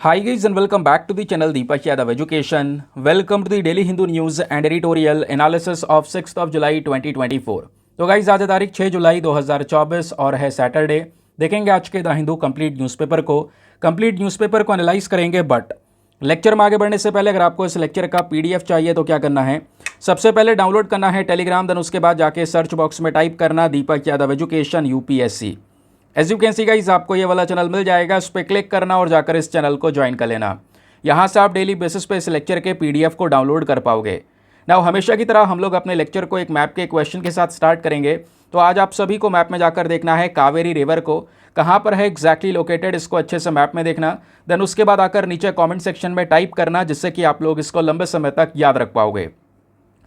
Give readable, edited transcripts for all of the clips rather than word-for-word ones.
Hi guys and welcome back to the channel Deepak Yadav Education. Welcome to the Daily Hindu News and Editorial Analysis of 6th of July 2024. तो guys आज है तारीख 6 जुलाई 2024 और है Saturday. देखेंगे आज के द हिंदू कंप्लीट न्यूज़पेपर को एनालाइज करेंगे। बट लेक्चर में आगे बढ़ने से पहले अगर आपको इस लेक्चर का पीडीएफ चाहिए तो क्या करना है, सबसे पहले डाउनलोड करना है टेलीग्राम, देन उसके बाद जाके सर्च बॉक्स में टाइप करना Deepak Yadav education UPSC. As you can see guys आपको ये वाला चैनल मिल जाएगा, उस पर क्लिक करना और जाकर इस चैनल को ज्वाइन कर लेना। यहाँ से आप डेली बेसिस पे इस लेक्चर के पीडीएफ को डाउनलोड कर पाओगे। नाउ हमेशा की तरह हम लोग अपने लेक्चर को एक मैप के क्वेश्चन के साथ स्टार्ट करेंगे। तो आज आप सभी को मैप में जाकर देखना है कावेरी रिवर को कहाँ पर है एग्जैक्टली लोकेटेड, इसको अच्छे से मैप में देखना। देन उसके बाद आकर नीचे कॉमेंट सेक्शन में टाइप करना, जिससे कि आप लोग इसको लंबे समय तक याद रख पाओगे।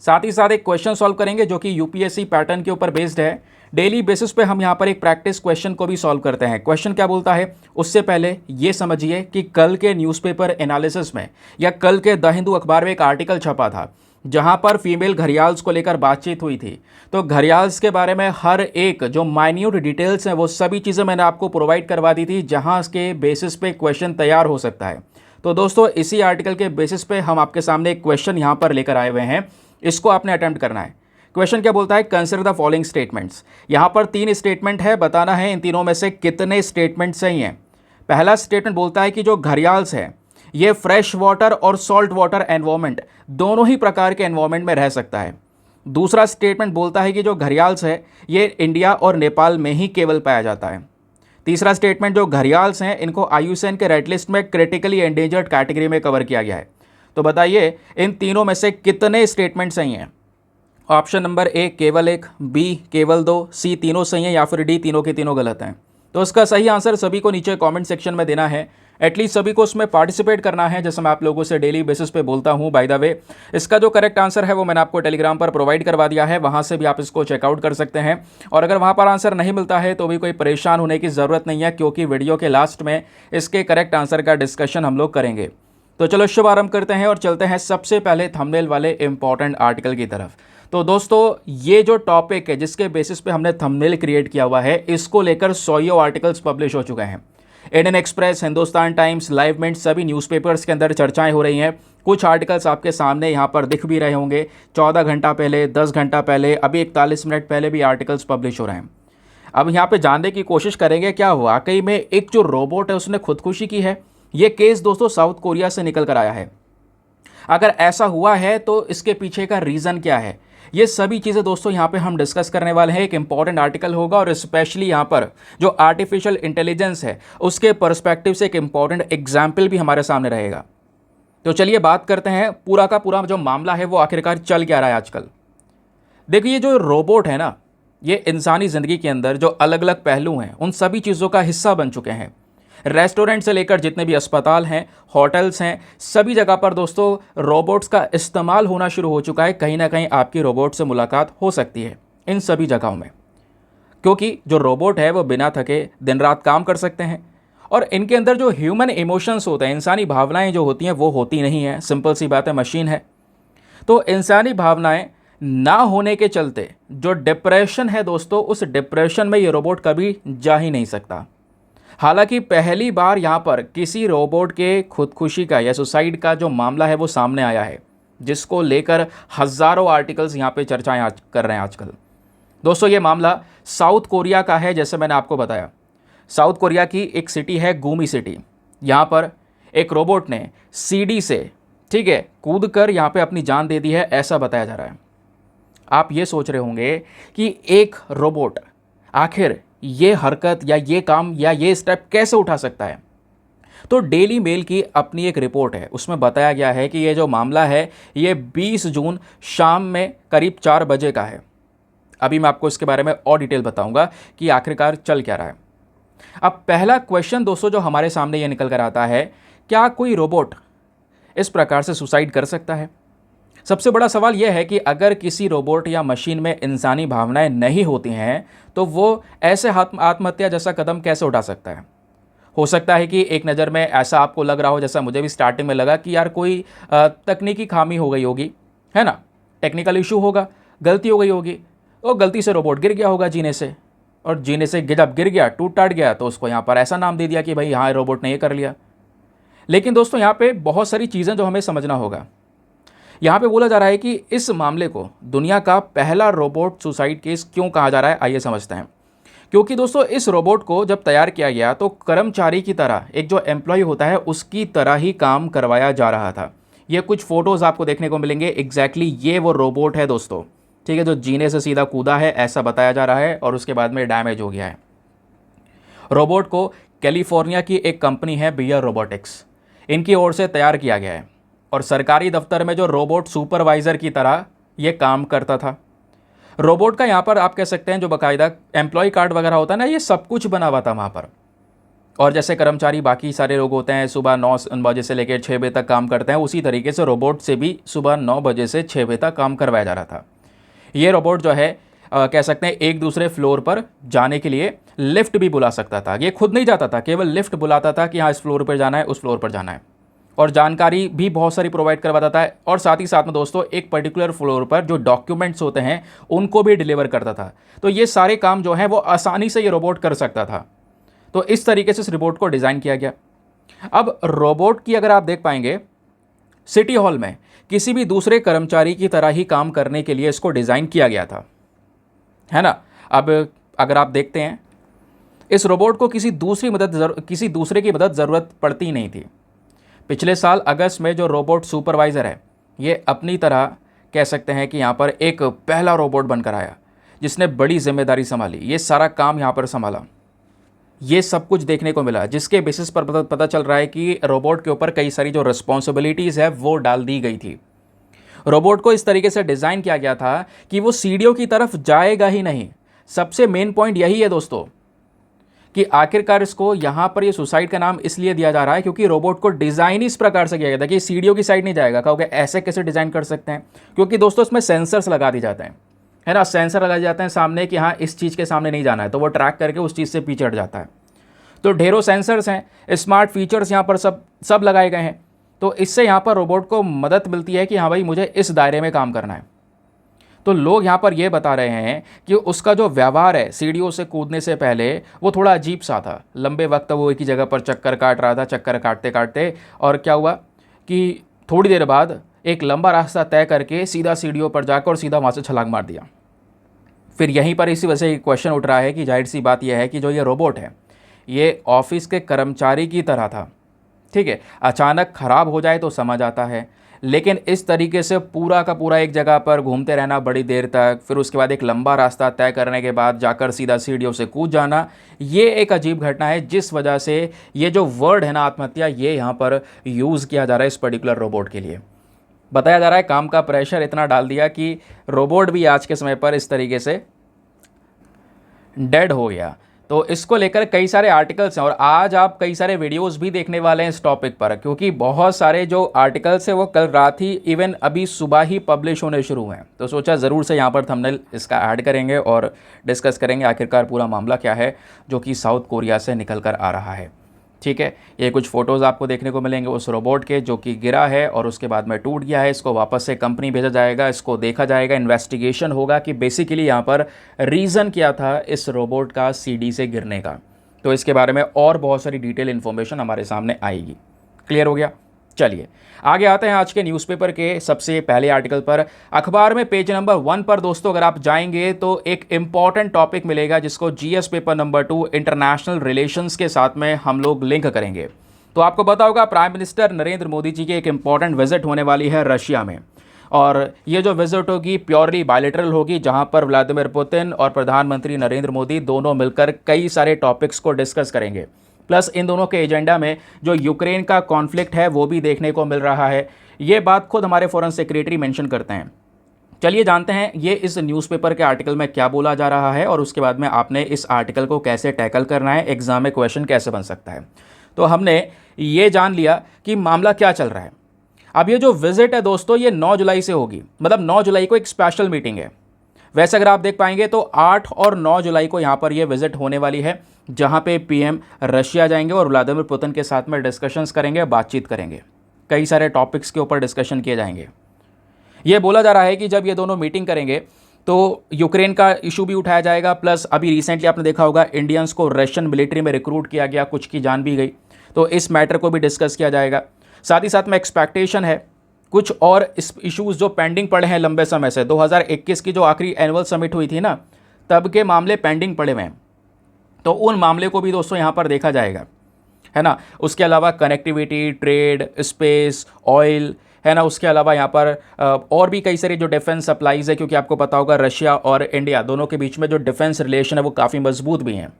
साथ ही साथ एक क्वेश्चन सॉल्व करेंगे जो कि यूपीएससी पैटर्न के ऊपर बेस्ड है। डेली बेसिस पे हम यहाँ पर एक प्रैक्टिस क्वेश्चन को भी सॉल्व करते हैं। क्वेश्चन क्या बोलता है उससे पहले ये समझिए कि कल के न्यूज़पेपर एनालिसिस में या कल के द हिंदू अखबार में एक आर्टिकल छपा था जहाँ पर फीमेल घड़ियाल्स को लेकर बातचीत हुई थी। तो घड़ियाल्स के बारे में हर एक जो माइन्यूट डिटेल्स हैं वो सभी चीज़ें मैंने आपको प्रोवाइड करवा दी थी, जहाँ के बेसिस पे क्वेश्चन तैयार हो सकता है। तो दोस्तों इसी आर्टिकल के बेसिस पे हम आपके सामने एक क्वेश्चन यहाँ पर लेकर आए हुए हैं, इसको आपने अटेम्प्ट करना है। क्वेश्चन क्या बोलता है, कंसिडर द फॉलोइंग स्टेटमेंट्स। यहाँ पर 3 स्टेटमेंट है, बताना है इन तीनों में से कितने स्टेटमेंट सही हैं। पहला स्टेटमेंट बोलता है कि जो घड़ियाल्स है ये फ्रेश वाटर और सॉल्ट वाटर एनवायरमेंट दोनों ही प्रकार के एनवायरमेंट में रह सकता है। दूसरा स्टेटमेंट बोलता है कि जो घड़ियाल्स है ये इंडिया और नेपाल में ही केवल पाया जाता है। तीसरा स्टेटमेंट, जो घड़ियाल्स हैं इनको IUCN के रेड लिस्ट में क्रिटिकली एंडेंजर्ड कैटेगरी में कवर किया गया है। तो बताइए इन तीनों में से कितने स्टेटमेंट सही हैं। ऑप्शन नंबर ए केवल 1, बी केवल 2, सी तीनों सही हैं या फिर डी तीनों के तीनों गलत हैं। तो इसका सही आंसर सभी को नीचे कमेंट सेक्शन में देना है। एटलीस्ट सभी को उसमें पार्टिसिपेट करना है, जैसे मैं आप लोगों से डेली बेसिस पे बोलता हूँ। बाय द वे इसका जो करेक्ट आंसर है वो मैंने आपको टेलीग्राम पर प्रोवाइड करवा दिया है, वहाँ से भी आप इसको चेकआउट कर सकते हैं। और अगर वहाँ पर आंसर नहीं मिलता है तो भी कोई परेशान होने की ज़रूरत नहीं है, क्योंकि वीडियो के लास्ट में इसके करेक्ट आंसर का डिस्कशन हम लोग करेंगे। तो चलो शुभारंभ करते हैं और चलते हैं सबसे पहले थंबनेल वाले इंपॉर्टेंट आर्टिकल की तरफ। तो दोस्तों ये जो टॉपिक है जिसके बेसिस पे हमने थंबनेल क्रिएट किया हुआ है, इसको लेकर 100 आर्टिकल्स पब्लिश हो चुके हैं। Indian Express, Hindustan Times, live mint सभी न्यूज़पेपर्स के अंदर चर्चाएं हो रही हैं। कुछ आर्टिकल्स आपके सामने यहाँ पर दिख भी रहे होंगे। 14 घंटा पहले, 10 घंटा पहले, अभी 41 मिनट पहले भी आर्टिकल्स पब्लिश हो रहे हैं। अब यहाँ पे जानने की कोशिश करेंगे क्या वाकई में एक जो रोबोट है उसने खुदकुशी की है। ये केस दोस्तों साउथ कोरिया से निकल कर आया है। अगर ऐसा हुआ है तो इसके पीछे का रीज़न क्या है, ये सभी चीज़ें दोस्तों यहाँ पे हम डिस्कस करने वाले हैं। एक इंपॉर्टेंट आर्टिकल होगा और स्पेशली यहाँ पर जो आर्टिफिशियल इंटेलिजेंस है उसके पर्सपेक्टिव से एक इंपॉर्टेंट एग्जाम्पल भी हमारे सामने रहेगा। तो चलिए बात करते हैं पूरा का पूरा जो मामला है वो आखिरकार चल क्या रहा है आजकल। देखिए ये जो रोबोट है ना, ये इंसानी ज़िंदगी के अंदर जो अलग अलग पहलू हैं उन सभी चीज़ों का हिस्सा बन चुके हैं। रेस्टोरेंट से लेकर जितने भी अस्पताल हैं, होटल्स हैं, सभी जगह पर दोस्तों रोबोट्स का इस्तेमाल होना शुरू हो चुका है। कहीं ना कहीं आपकी रोबोट से मुलाकात हो सकती है इन सभी जगहों में, क्योंकि जो रोबोट है वो बिना थके दिन रात काम कर सकते हैं। और इनके अंदर जो ह्यूमन इमोशंस होते हैं, इंसानी भावनाएं जो होती हैं वो होती नहीं हैं। सिंपल सी बात है, मशीन है। तो इंसानी भावनाएं ना होने के चलते जो डिप्रेशन है दोस्तों, उस डिप्रेशन में ये रोबोट कभी जा ही नहीं सकता। हालांकि पहली बार यहाँ पर किसी रोबोट के खुदकुशी का या सुसाइड का जो मामला है वो सामने आया है, जिसको लेकर हज़ारों आर्टिकल्स यहाँ पे चर्चाएं कर रहे हैं आजकल। दोस्तों ये मामला साउथ कोरिया का है। जैसे मैंने आपको बताया, साउथ कोरिया की एक सिटी है गुमी सिटी। यहाँ पर एक रोबोट ने सीढ़ी से, ठीक है, कूद कर यहाँ पे अपनी जान दे दी है, ऐसा बताया जा रहा है। आप ये सोच रहे होंगे कि एक रोबोट आखिर ये हरकत या ये काम या ये स्टेप कैसे उठा सकता है। तो डेली मेल की अपनी एक रिपोर्ट है, उसमें बताया गया है कि ये जो मामला है ये 20 जून शाम में करीब 4 बजे का है। अभी मैं आपको इसके बारे में और डिटेल बताऊंगा कि आखिरकार चल क्या रहा है। अब पहला क्वेश्चन दोस्तों जो हमारे सामने ये निकल कर आता है, क्या कोई रोबोट इस प्रकार से सुसाइड कर सकता है। सबसे बड़ा सवाल यह है कि अगर किसी रोबोट या मशीन में इंसानी भावनाएं नहीं होती हैं तो वो ऐसे आत्महत्या जैसा कदम कैसे उठा सकता है। हो सकता है कि एक नज़र में ऐसा आपको लग रहा हो, जैसा मुझे भी स्टार्टिंग में लगा कि यार कोई तकनीकी खामी हो गई होगी, है ना, टेक्निकल इशू होगा, गलती हो गई होगी, और गलती से रोबोट गिर गया होगा जीने से, और जीने से जब गिर गया, टूट टाट गया, तो उसको यहाँ पर ऐसा नाम दे दिया कि भाई हाँ रोबोट ने ये कर लिया। लेकिन दोस्तों यहाँ पे बहुत सारी चीज़ें जो हमें समझना होगा। यहाँ पे बोला जा रहा है कि इस मामले को दुनिया का पहला रोबोट सुसाइड केस क्यों कहा जा रहा है, आइए समझते हैं। क्योंकि दोस्तों इस रोबोट को जब तैयार किया गया तो कर्मचारी की तरह, एक जो एम्प्लॉय होता है उसकी तरह ही काम करवाया जा रहा था। ये कुछ फोटोज़ आपको देखने को मिलेंगे, एग्जैक्टली ये वो रोबोट है दोस्तों, ठीक है, जो जीने से सीधा कूदा है ऐसा बताया जा रहा है और उसके बाद में डैमेज हो गया है। रोबोट को कैलिफोर्निया की एक कंपनी है बियर रोबोटिक्स, इनकी ओर से तैयार किया गया है और सरकारी दफ्तर में जो रोबोट सुपरवाइज़र की तरह ये काम करता था। रोबोट का यहाँ पर आप कह सकते हैं जो बाकायदा एम्प्लॉय कार्ड वगैरह होता है ना, ये सब कुछ बना हुआ था वहाँ पर। और जैसे कर्मचारी बाकी सारे लोग होते हैं सुबह 9 बजे से लेकर 6 बजे तक काम करते हैं, उसी तरीके से रोबोट से भी सुबह 9 बजे से 6 बजे तक काम करवाया जा रहा था। ये रोबोट जो है कह सकते हैं एक दूसरे फ्लोर पर जाने के लिए लिफ्ट भी बुला सकता था। ये खुद नहीं जाता था, केवल लिफ्ट बुलाता था कि हाँ इस फ्लोर पर जाना है, उस फ्लोर पर जाना है, और जानकारी भी बहुत सारी प्रोवाइड करवाता था। और साथ ही साथ में दोस्तों एक पर्टिकुलर फ्लोर पर जो डॉक्यूमेंट्स होते हैं उनको भी डिलीवर करता था। तो ये सारे काम जो हैं वो आसानी से ये रोबोट कर सकता था। तो इस तरीके से इस रोबोट को डिज़ाइन किया गया। अब रोबोट की अगर आप देख पाएंगे, सिटी हॉल में किसी भी दूसरे कर्मचारी की तरह ही काम करने के लिए इसको डिज़ाइन किया गया था, है ना। अब अगर आप देखते हैं इस रोबोट को किसी दूसरे की मदद ज़रूरत पड़ती नहीं थी। पिछले साल अगस्त में जो रोबोट सुपरवाइज़र है ये अपनी तरह कह सकते हैं कि यहाँ पर एक पहला रोबोट बनकर आया जिसने बड़ी जिम्मेदारी संभाली, ये सारा काम यहाँ पर संभाला। ये सब कुछ देखने को मिला जिसके बेसिस पर पता चल रहा है कि रोबोट के ऊपर कई सारी जो रिस्पॉन्सिबिलिटीज़ है वो डाल दी गई थी। रोबोट को इस तरीके से डिज़ाइन किया गया था कि वो सीढ़ियों की तरफ जाएगा ही नहीं। सबसे मेन पॉइंट यही है दोस्तों कि आखिरकार इसको यहाँ पर ये सुसाइड का नाम इसलिए दिया जा रहा है क्योंकि रोबोट को डिज़ाइन इस प्रकार से किया गया था कि सीढ़ियों की साइड नहीं जाएगा। कहोगे ऐसे कैसे डिज़ाइन कर सकते हैं? क्योंकि दोस्तों इसमें सेंसर्स लगा दिए जाते हैं, है ना, सेंसर लगाए जाते हैं सामने कि हाँ इस चीज़ के सामने नहीं जाना है, तो वो ट्रैक करके उस चीज़ से पीछे हट जाता है। तो ढेरों सेंसर्स हैं, स्मार्ट फीचर्स यहाँ पर सब लगाए गए हैं। तो इससे यहाँ पर रोबोट को मदद मिलती है कि हाँ भाई मुझे इस दायरे में काम करना है। तो लोग यहाँ पर ये बता रहे हैं कि उसका जो व्यवहार है सीढ़ियों से कूदने से पहले वो थोड़ा अजीब सा था। लंबे वक्त वो एक ही जगह पर चक्कर काट रहा था, चक्कर काटते काटते, और क्या हुआ कि थोड़ी देर बाद एक लंबा रास्ता तय करके सीधा सीढ़ियों पर जाकर और सीधा वहाँ से छलांग मार दिया। फिर यहीं पर इसी वजह से क्वेश्चन उठ रहा है कि जाहिर सी बात यह है कि जो ये रोबोट है ये ऑफिस के कर्मचारी की तरह था, ठीक है। अचानक ख़राब हो जाए तो समझ आता है, लेकिन इस तरीके से पूरा का पूरा एक जगह पर घूमते रहना बड़ी देर तक, फिर उसके बाद एक लंबा रास्ता तय करने के बाद जाकर सीधा सीढ़ियों से कूद जाना, ये एक अजीब घटना है जिस वजह से ये जो वर्ड है ना आत्महत्या, ये यहाँ पर यूज़ किया जा रहा है इस पर्टिकुलर रोबोट के लिए। बताया जा रहा है काम का प्रेशर इतना डाल दिया कि रोबोट भी आज के समय पर इस तरीके से डेड हो गया। तो इसको लेकर कई सारे आर्टिकल्स हैं और आज आप कई सारे वीडियोस भी देखने वाले हैं इस टॉपिक पर, क्योंकि बहुत सारे जो आर्टिकल्स हैं वो कल रात ही इवन अभी सुबह ही पब्लिश होने शुरू हुए हैं। तो सोचा ज़रूर से यहाँ पर थंबनेल इसका ऐड करेंगे और डिस्कस करेंगे आखिरकार पूरा मामला क्या है जो कि साउथ कोरिया से निकल कर आ रहा है, ठीक है। ये कुछ फ़ोटोज़ आपको देखने को मिलेंगे उस रोबोट के जो कि गिरा है और उसके बाद में टूट गया है। इसको वापस से कंपनी भेजा जाएगा, इसको देखा जाएगा, इन्वेस्टिगेशन होगा कि बेसिकली यहाँ पर रीज़न क्या था इस रोबोट का सीढ़ी से गिरने का। तो इसके बारे में और बहुत सारी डिटेल इन्फॉर्मेशन हमारे सामने आएगी। क्लियर हो गया? चलिए आगे आते हैं आज के न्यूज़पेपर के सबसे पहले आर्टिकल पर। अखबार में पेज नंबर 1 पर दोस्तों अगर आप जाएंगे तो एक इम्पॉर्टेंट टॉपिक मिलेगा जिसको GS paper number 2 international relations के साथ में हम लोग लिंक करेंगे। तो आपको पता होगा प्राइम मिनिस्टर नरेंद्र मोदी जी की एक इम्पॉर्टेंट विजिट होने वाली है रशिया में, और ये जो विजिट होगी प्योरली बायलैटरल होगी, जहां पर व्लादिमीर पुतिन और प्रधानमंत्री नरेंद्र मोदी दोनों मिलकर कई सारे टॉपिक्स को डिस्कस करेंगे। प्लस इन दोनों के एजेंडा में जो यूक्रेन का कॉन्फ्लिक्ट है वो भी देखने को मिल रहा है। ये बात खुद हमारे फॉरेन सेक्रेटरी मेंशन करते हैं। चलिए जानते हैं ये इस न्यूज़पेपर के आर्टिकल में क्या बोला जा रहा है और उसके बाद में आपने इस आर्टिकल को कैसे टैकल करना है, एग्जाम में क्वेश्चन कैसे बन सकता है। तो हमने ये जान लिया कि मामला क्या चल रहा है। अब ये जो विजिट है दोस्तों ये 9 जुलाई से होगी, मतलब 9 जुलाई को एक स्पेशल मीटिंग है। वैसे अगर आप देख पाएंगे तो 8 और 9 जुलाई को यहाँ पर ये विजिट होने वाली है, जहाँ पे पीएम रशिया जाएंगे और व्लादिमीर पुतिन के साथ में डिस्कशंस करेंगे, बातचीत करेंगे, कई सारे टॉपिक्स के ऊपर डिस्कशन किए जाएंगे। ये बोला जा रहा है कि जब ये दोनों मीटिंग करेंगे तो यूक्रेन का इशू भी उठाया जाएगा। प्लस अभी रिसेंटली आपने देखा होगा इंडियंस को रशियन मिलिट्री में रिक्रूट किया गया, कुछ की जान भी गई। तो इस मैटर को भी डिस्कस किया जाएगा। साथ ही साथ में एक्सपेक्टेशन है कुछ और इश्यूज़ जो पेंडिंग पड़े हैं लंबे समय से, 2021 की जो आखिरी एनुअल समिट हुई थी ना, तब के मामले पेंडिंग पड़े हुए हैं, तो उन मामले को भी दोस्तों यहाँ पर देखा जाएगा, है ना। उसके अलावा कनेक्टिविटी, ट्रेड, स्पेस, ऑयल, है ना। उसके अलावा यहाँ पर और भी कई सारी जो डिफेंस सप्लाईज़ है, क्योंकि आपको पता होगा रशिया और इंडिया दोनों के बीच में जो डिफेंस रिलेशन है वो काफ़ी मजबूत भी हैं।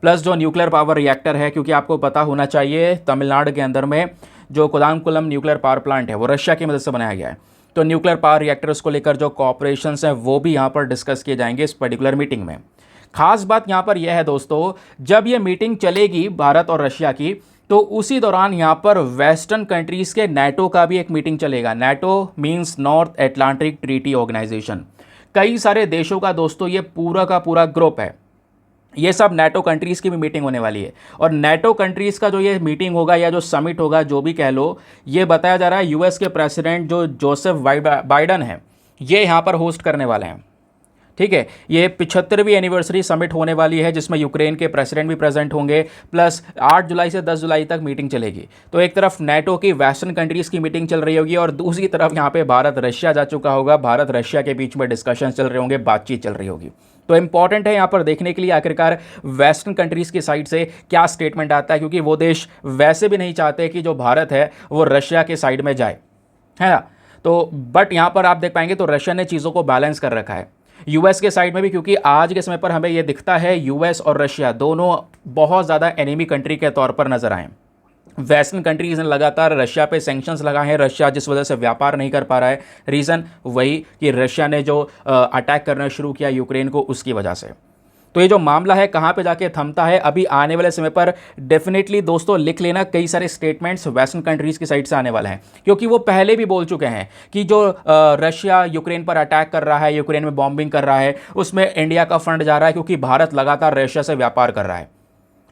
प्लस जो न्यूक्लियर पावर रिएक्टर है, क्योंकि आपको पता होना चाहिए तमिलनाडु के अंदर में जो कुदानकुलम न्यूक्लियर पावर प्लांट है वो रशिया की मदद से बनाया गया है। तो न्यूक्लियर पावर रिएक्टर्स को लेकर जो कॉपरेशंस हैं वो भी यहाँ पर डिस्कस किए जाएंगे इस पर्टिकुलर मीटिंग में। खास बात यहाँ पर यह है दोस्तों, जब ये मीटिंग चलेगी भारत और रशिया की, तो उसी दौरान यहाँ पर वेस्टर्न कंट्रीज़ के नाटो का भी एक मीटिंग चलेगा। NATO means North Atlantic Treaty Organisation. कई सारे देशों का दोस्तों ये पूरा का पूरा ग्रुप है। ये सब नाटो कंट्रीज़ की भी मीटिंग होने वाली है। और नाटो कंट्रीज़ का जो ये मीटिंग होगा या जो समिट होगा, जो भी कह लो, ये बताया जा रहा है यूएस के प्रेसिडेंट जो जोसेफ बाइडन है, ये यहाँ पर होस्ट करने वाले हैं। ठीक है, ये 75वीं एनिवर्सरी समिट होने वाली है, जिसमें यूक्रेन के प्रेसिडेंट भी प्रेजेंट होंगे। प्लस 8 जुलाई से 10 जुलाई तक मीटिंग चलेगी। तो एक तरफ नाटो की वेस्टर्न कंट्रीज़ की मीटिंग चल रही होगी और दूसरी तरफ यहाँ पे भारत रशिया जा चुका होगा, भारत रशिया के बीच में डिस्कशन चल रहे होंगे, बातचीत चल रही होगी। तो इंपॉर्टेंट है यहाँ पर देखने के लिए आखिरकार वेस्टर्न कंट्रीज़ की साइड से क्या स्टेटमेंट आता है, क्योंकि वो देश वैसे भी नहीं चाहते कि जो भारत है वो रशिया के साइड में जाए, है ना। तो बट यहाँ पर आप देख पाएंगे तो रशिया ने चीज़ों को बैलेंस कर रखा है यूएस के साइड में भी, क्योंकि आज के समय पर हमें यह दिखता है यूएस और रशिया दोनों बहुत ज़्यादा एनिमी कंट्री के तौर पर नजर आए। वेस्टर्न कंट्रीज ने लगातार रशिया पे सैंक्शंस लगाए हैं, रशिया जिस वजह से व्यापार नहीं कर पा रहा है। रीज़न वही कि रशिया ने जो अटैक करना शुरू किया यूक्रेन को, उसकी वजह से। तो ये जो मामला है कहाँ पे जाके थमता है, अभी आने वाले समय पर डेफिनेटली दोस्तों लिख लेना, कई सारे स्टेटमेंट्स वेस्टर्न कंट्रीज़ की साइड से आने वाले हैं, क्योंकि वो पहले भी बोल चुके हैं कि जो रशिया यूक्रेन पर अटैक कर रहा है, यूक्रेन में बॉम्बिंग कर रहा है, उसमें इंडिया का फंड जा रहा है, क्योंकि भारत लगातार रशिया से व्यापार कर रहा है,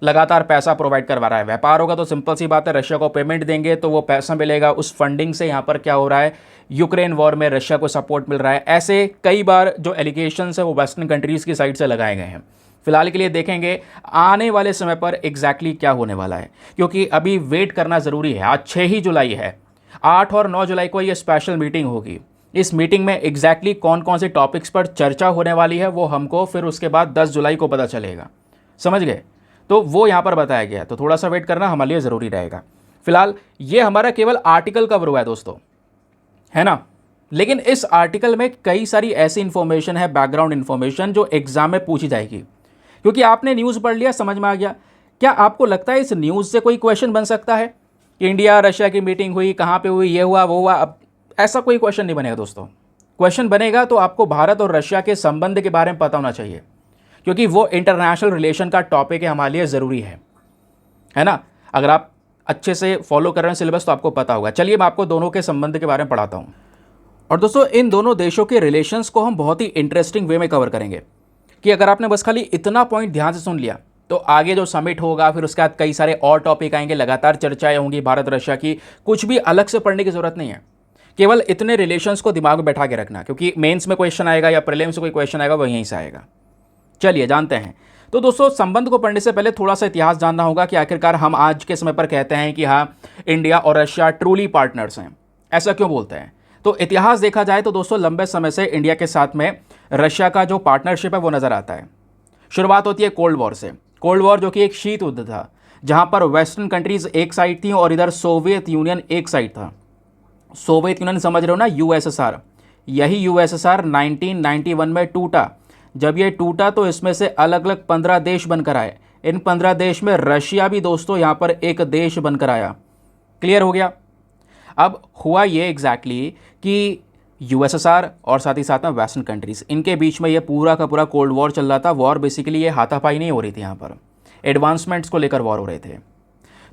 लगातार पैसा प्रोवाइड करवा रहा है। व्यापार होगा तो सिंपल सी बात है, रशिया को पेमेंट देंगे तो वो पैसा मिलेगा, उस फंडिंग से यहाँ पर क्या हो रहा है, यूक्रेन वॉर में रशिया को सपोर्ट मिल रहा है। ऐसे कई बार जो एलिगेशंस है वो वेस्टर्न कंट्रीज़ की साइड से लगाए गए हैं। फिलहाल के लिए देखेंगे आने वाले समय पर एग्जैक्टली क्या होने वाला है, क्योंकि अभी वेट करना ज़रूरी है। आज 6 ही जुलाई है, 8 और 9 जुलाई को ये स्पेशल मीटिंग होगी। इस मीटिंग में एग्जैक्टली कौन कौन से टॉपिक्स पर चर्चा होने वाली है वो हमको फिर उसके बाद 10 जुलाई को पता चलेगा, समझ गए। तो वो यहाँ पर बताया गया है, तो थोड़ा सा वेट करना हमारे लिए ज़रूरी रहेगा। फिलहाल ये हमारा केवल आर्टिकल कवर हुआ है दोस्तों, है ना। लेकिन इस आर्टिकल में कई सारी ऐसी इंफॉर्मेशन है, बैकग्राउंड इंफॉर्मेशन, जो एग्जाम में पूछी जाएगी। क्योंकि आपने न्यूज़ पढ़ लिया, समझ में आ गया, क्या आपको लगता है इस न्यूज़ से कोई क्वेश्चन बन सकता है कि इंडिया रशिया की मीटिंग हुई, कहाँ पे हुई, ये हुआ वो हुआ? अब ऐसा कोई क्वेश्चन नहीं बनेगा दोस्तों। क्वेश्चन बनेगा तो आपको भारत और रशिया के संबंध के बारे में पता होना चाहिए, क्योंकि वो इंटरनेशनल रिलेशन का टॉपिक है, हमारे लिए ज़रूरी है ना। अगर आप अच्छे से फॉलो कर रहे हैं सिलेबस तो आपको पता होगा। चलिए मैं आपको दोनों के संबंध के बारे में पढ़ाता हूँ। और दोस्तों इन दोनों देशों के रिलेशंस को हम बहुत ही इंटरेस्टिंग वे में कवर करेंगे, कि अगर आपने बस खाली इतना पॉइंट ध्यान से सुन लिया तो आगे जो समिट होगा, फिर उसके बाद कई सारे और टॉपिक आएंगे, लगातार चर्चाएं होंगी भारत रशिया की, कुछ भी अलग से पढ़ने की ज़रूरत नहीं है। केवल इतने रिलेशंस को दिमाग में बैठा के रखना, क्योंकि मेंस में क्वेश्चन आएगा या प्रीलिम्स में कोई क्वेश्चन आएगा वो यहीं से आएगा। चलिए जानते हैं। तो दोस्तों संबंध को पढ़ने से पहले थोड़ा सा इतिहास जानना होगा कि आखिरकार हम आज के समय पर कहते हैं कि हाँ इंडिया और रशिया ट्रूली पार्टनर्स हैं, ऐसा क्यों बोलते हैं। तो इतिहास देखा जाए तो दोस्तों लंबे समय से इंडिया के साथ में रशिया का जो पार्टनरशिप है वो नज़र आता है। शुरुआत होती है कोल्ड वॉर से। कोल्ड वॉर जो कि एक शीत युद्ध था, जहां पर वेस्टर्न कंट्रीज एक साइड थी और इधर सोवियत यूनियन एक साइड था। सोवियत यूनियन समझ रहे हो ना, यूएसएसआर। यही यूएसएसआर 1991 में टूटा। जब ये टूटा तो इसमें से अलग अलग 15 देश बनकर आए। इन 15 देश में रशिया भी दोस्तों यहाँ पर एक देश बनकर आया। क्लियर हो गया। अब हुआ ये एग्जैक्टली कि यूएसएसआर और साथ ही साथ में वेस्टर्न कंट्रीज़, इनके बीच में ये पूरा का पूरा कोल्ड वॉर चल रहा था। वॉर बेसिकली ये हाथापाई नहीं हो रही थी, यहाँ पर एडवांसमेंट्स को लेकर वॉर हो रहे थे।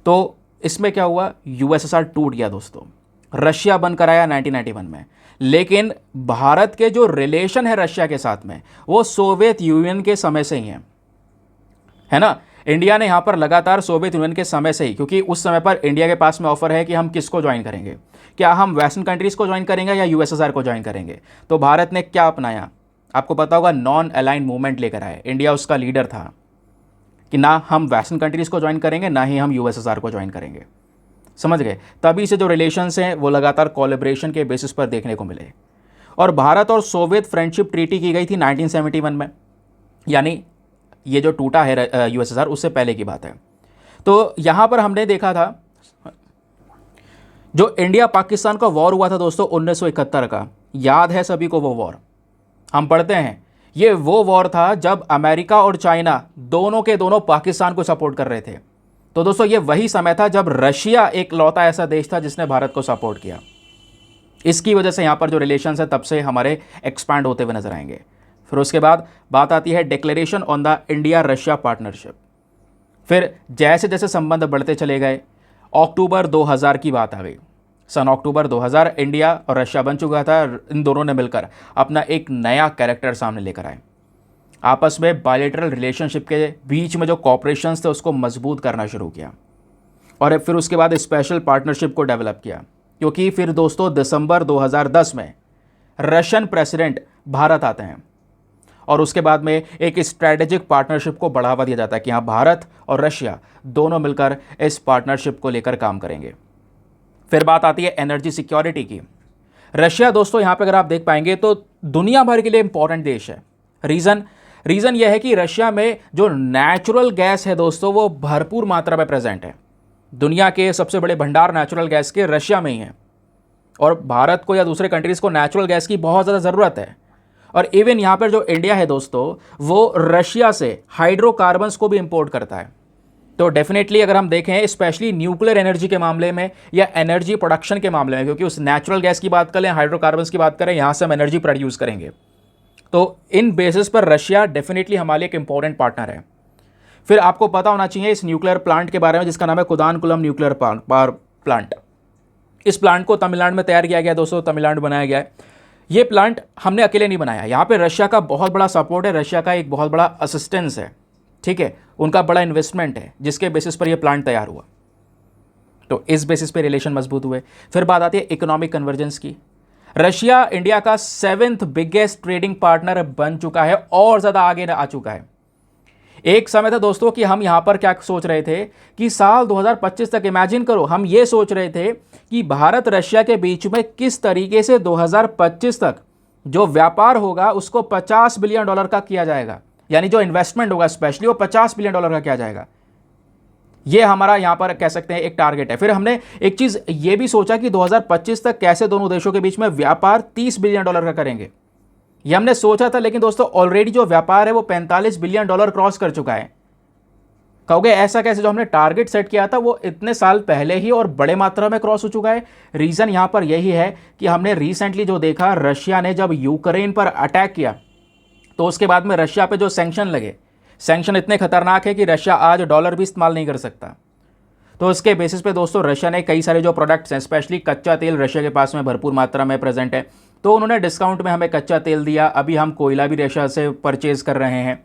तो इसमें क्या हुआ, यूएसएसआर टूट गया दोस्तों, रशिया बनकर आया 1991 में। लेकिन भारत के जो रिलेशन है रशिया के साथ में वो सोवियत यूनियन के समय से ही है ना। इंडिया ने यहाँ पर लगातार सोवियत यूनियन के समय से ही, क्योंकि उस समय पर इंडिया के पास में ऑफर है कि हम किसको ज्वाइन करेंगे, क्या हम वेस्टर्न कंट्रीज़ को ज्वाइन करेंगे या यूएसएसआर को ज्वाइन करेंगे। तो भारत ने क्या अपनाया, आपको पता होगा, नॉन अलाइंड मूवमेंट लेकर आए। इंडिया उसका लीडर था। कि ना हम वेस्टर्न कंट्रीज़ को ज्वाइन करेंगे, ना ही हम यूएसएसआर को ज्वाइन करेंगे। समझ गए? तभी से जो रिलेशंस हैं वो लगातार कोलैबोरेशन के बेसिस पर देखने को मिले। और भारत और सोवियत फ्रेंडशिप ट्रीटी की गई थी 1971 में, यानी ये जो टूटा है यूएसएसआर उससे पहले की बात है। तो यहाँ पर हमने देखा था जो इंडिया पाकिस्तान का वॉर हुआ था दोस्तों 1971 का, याद है सभी को वो वॉर? हम पढ़ते हैं ये वो वॉर था जब अमेरिका और चाइना दोनों के दोनों पाकिस्तान को सपोर्ट कर रहे थे। तो दोस्तों ये वही समय था जब रशिया एक लौता ऐसा देश था जिसने भारत को सपोर्ट किया। इसकी वजह से यहाँ पर जो रिलेशंस है तब से हमारे एक्सपैंड होते हुए नजर आएंगे। फिर उसके बाद बात आती है declaration on the India Russia partnership. फिर जैसे जैसे संबंध बढ़ते चले गए, अक्टूबर 2000 की बात आ गई। सन अक्टूबर 2000 इंडिया और रशिया बन चुका था। इन दोनों ने मिलकर अपना एक नया कैरेक्टर सामने लेकर आए। आपस में बायलैटरल रिलेशनशिप के बीच में जो कॉपरेशंस थे उसको मजबूत करना शुरू किया और फिर उसके बाद स्पेशल पार्टनरशिप को डेवलप किया। क्योंकि फिर दोस्तों दिसंबर 2010 में रशियन प्रेसिडेंट भारत आते हैं और उसके बाद में एक स्ट्रैटेजिक पार्टनरशिप को बढ़ावा दिया जाता है कि हाँ भारत और रशिया दोनों मिलकर इस पार्टनरशिप को लेकर काम करेंगे। फिर बात आती है एनर्जी सिक्योरिटी की। रशिया दोस्तों यहाँ पे अगर आप देख पाएंगे तो दुनिया भर के लिए इंपॉर्टेंट देश है। रीज़न यह है कि रशिया में जो नेचुरल गैस है दोस्तों वो भरपूर मात्रा में प्रेजेंट है। दुनिया के सबसे बड़े भंडार नेचुरल गैस के रशिया में ही हैं और भारत को या दूसरे कंट्रीज़ को नेचुरल गैस की बहुत ज़्यादा ज़रूरत है। और इवन यहाँ पर जो इंडिया है दोस्तों वो रशिया से हाइड्रोकार्बन्स को भी इंपोर्ट करता है। तो डेफिनेटली अगर हम देखें स्पेशली न्यूक्लियर एनर्जी के मामले में या एनर्जी प्रोडक्शन के मामले में, क्योंकि उस नेचुरल गैस की बात करें, हाइड्रोकार्बन्स की बात करें, यहाँ से हम एनर्जी प्रोड्यूस करेंगे, तो इन बेसिस पर रशिया डेफिनेटली हमारे लिए एक इंपॉर्टेंट पार्टनर है। फिर आपको पता होना चाहिए इस न्यूक्लियर प्लांट के बारे में जिसका नाम है कुदानकुलम न्यूक्लियर पावर प्लांट। इस प्लांट को तमिलनाडु में तैयार किया गया दोस्तों, तमिलनाडु बनाया गया है। ये प्लांट हमने अकेले नहीं बनाया, यहाँ पे रशिया का बहुत बड़ा सपोर्ट है, रशिया का एक बहुत बड़ा असिस्टेंस है, ठीक है, उनका बड़ा इन्वेस्टमेंट है जिसके बेसिस पर यह प्लांट तैयार हुआ। तो इस बेसिस पे रिलेशन मजबूत हुए। फिर बात आती है इकोनॉमिक कन्वर्जेंस की। रशिया इंडिया का 7th बिगेस्ट ट्रेडिंग पार्टनर बन चुका है और ज़्यादा आगे आ चुका है। एक समय था दोस्तों कि हम यहाँ पर क्या सोच रहे थे कि साल 2025 तक, इमेजिन करो, हम ये सोच रहे थे कि भारत रशिया के बीच में किस तरीके से 2025 तक जो व्यापार होगा उसको $50 बिलियन का किया जाएगा, यानी जो इन्वेस्टमेंट होगा स्पेशली वो $50 बिलियन का किया जाएगा। ये हमारा यहाँ पर कह सकते हैं एक टारगेट है। फिर हमने एक चीज़ ये भी सोचा कि 2025 तक कैसे दोनों देशों के बीच में व्यापार $30 बिलियन का करेंगे, ये हमने सोचा था। लेकिन दोस्तों ऑलरेडी जो व्यापार है वो $45 बिलियन क्रॉस कर चुका है। कहोगे ऐसा कैसे? जो हमने टारगेट सेट किया था वो इतने साल पहले ही और बड़े मात्रा में क्रॉस हो चुका है। रीज़न यहाँ पर यही है कि हमने रिसेंटली जो देखा, रशिया ने जब यूक्रेन पर अटैक किया तो उसके बाद में रशिया पे जो सैंक्शन लगे, सैंक्शन इतने खतरनाक है कि रशिया आज डॉलर भी इस्तेमाल नहीं कर सकता। तो इसके बेसिस पे दोस्तों रशिया ने कई सारे जो प्रोडक्ट्स हैं, स्पेशली कच्चा तेल रशिया के पास में भरपूर मात्रा में प्रेजेंट है, तो उन्होंने डिस्काउंट में हमें कच्चा तेल दिया। अभी हम कोयला भी रशिया से परचेज कर रहे हैं।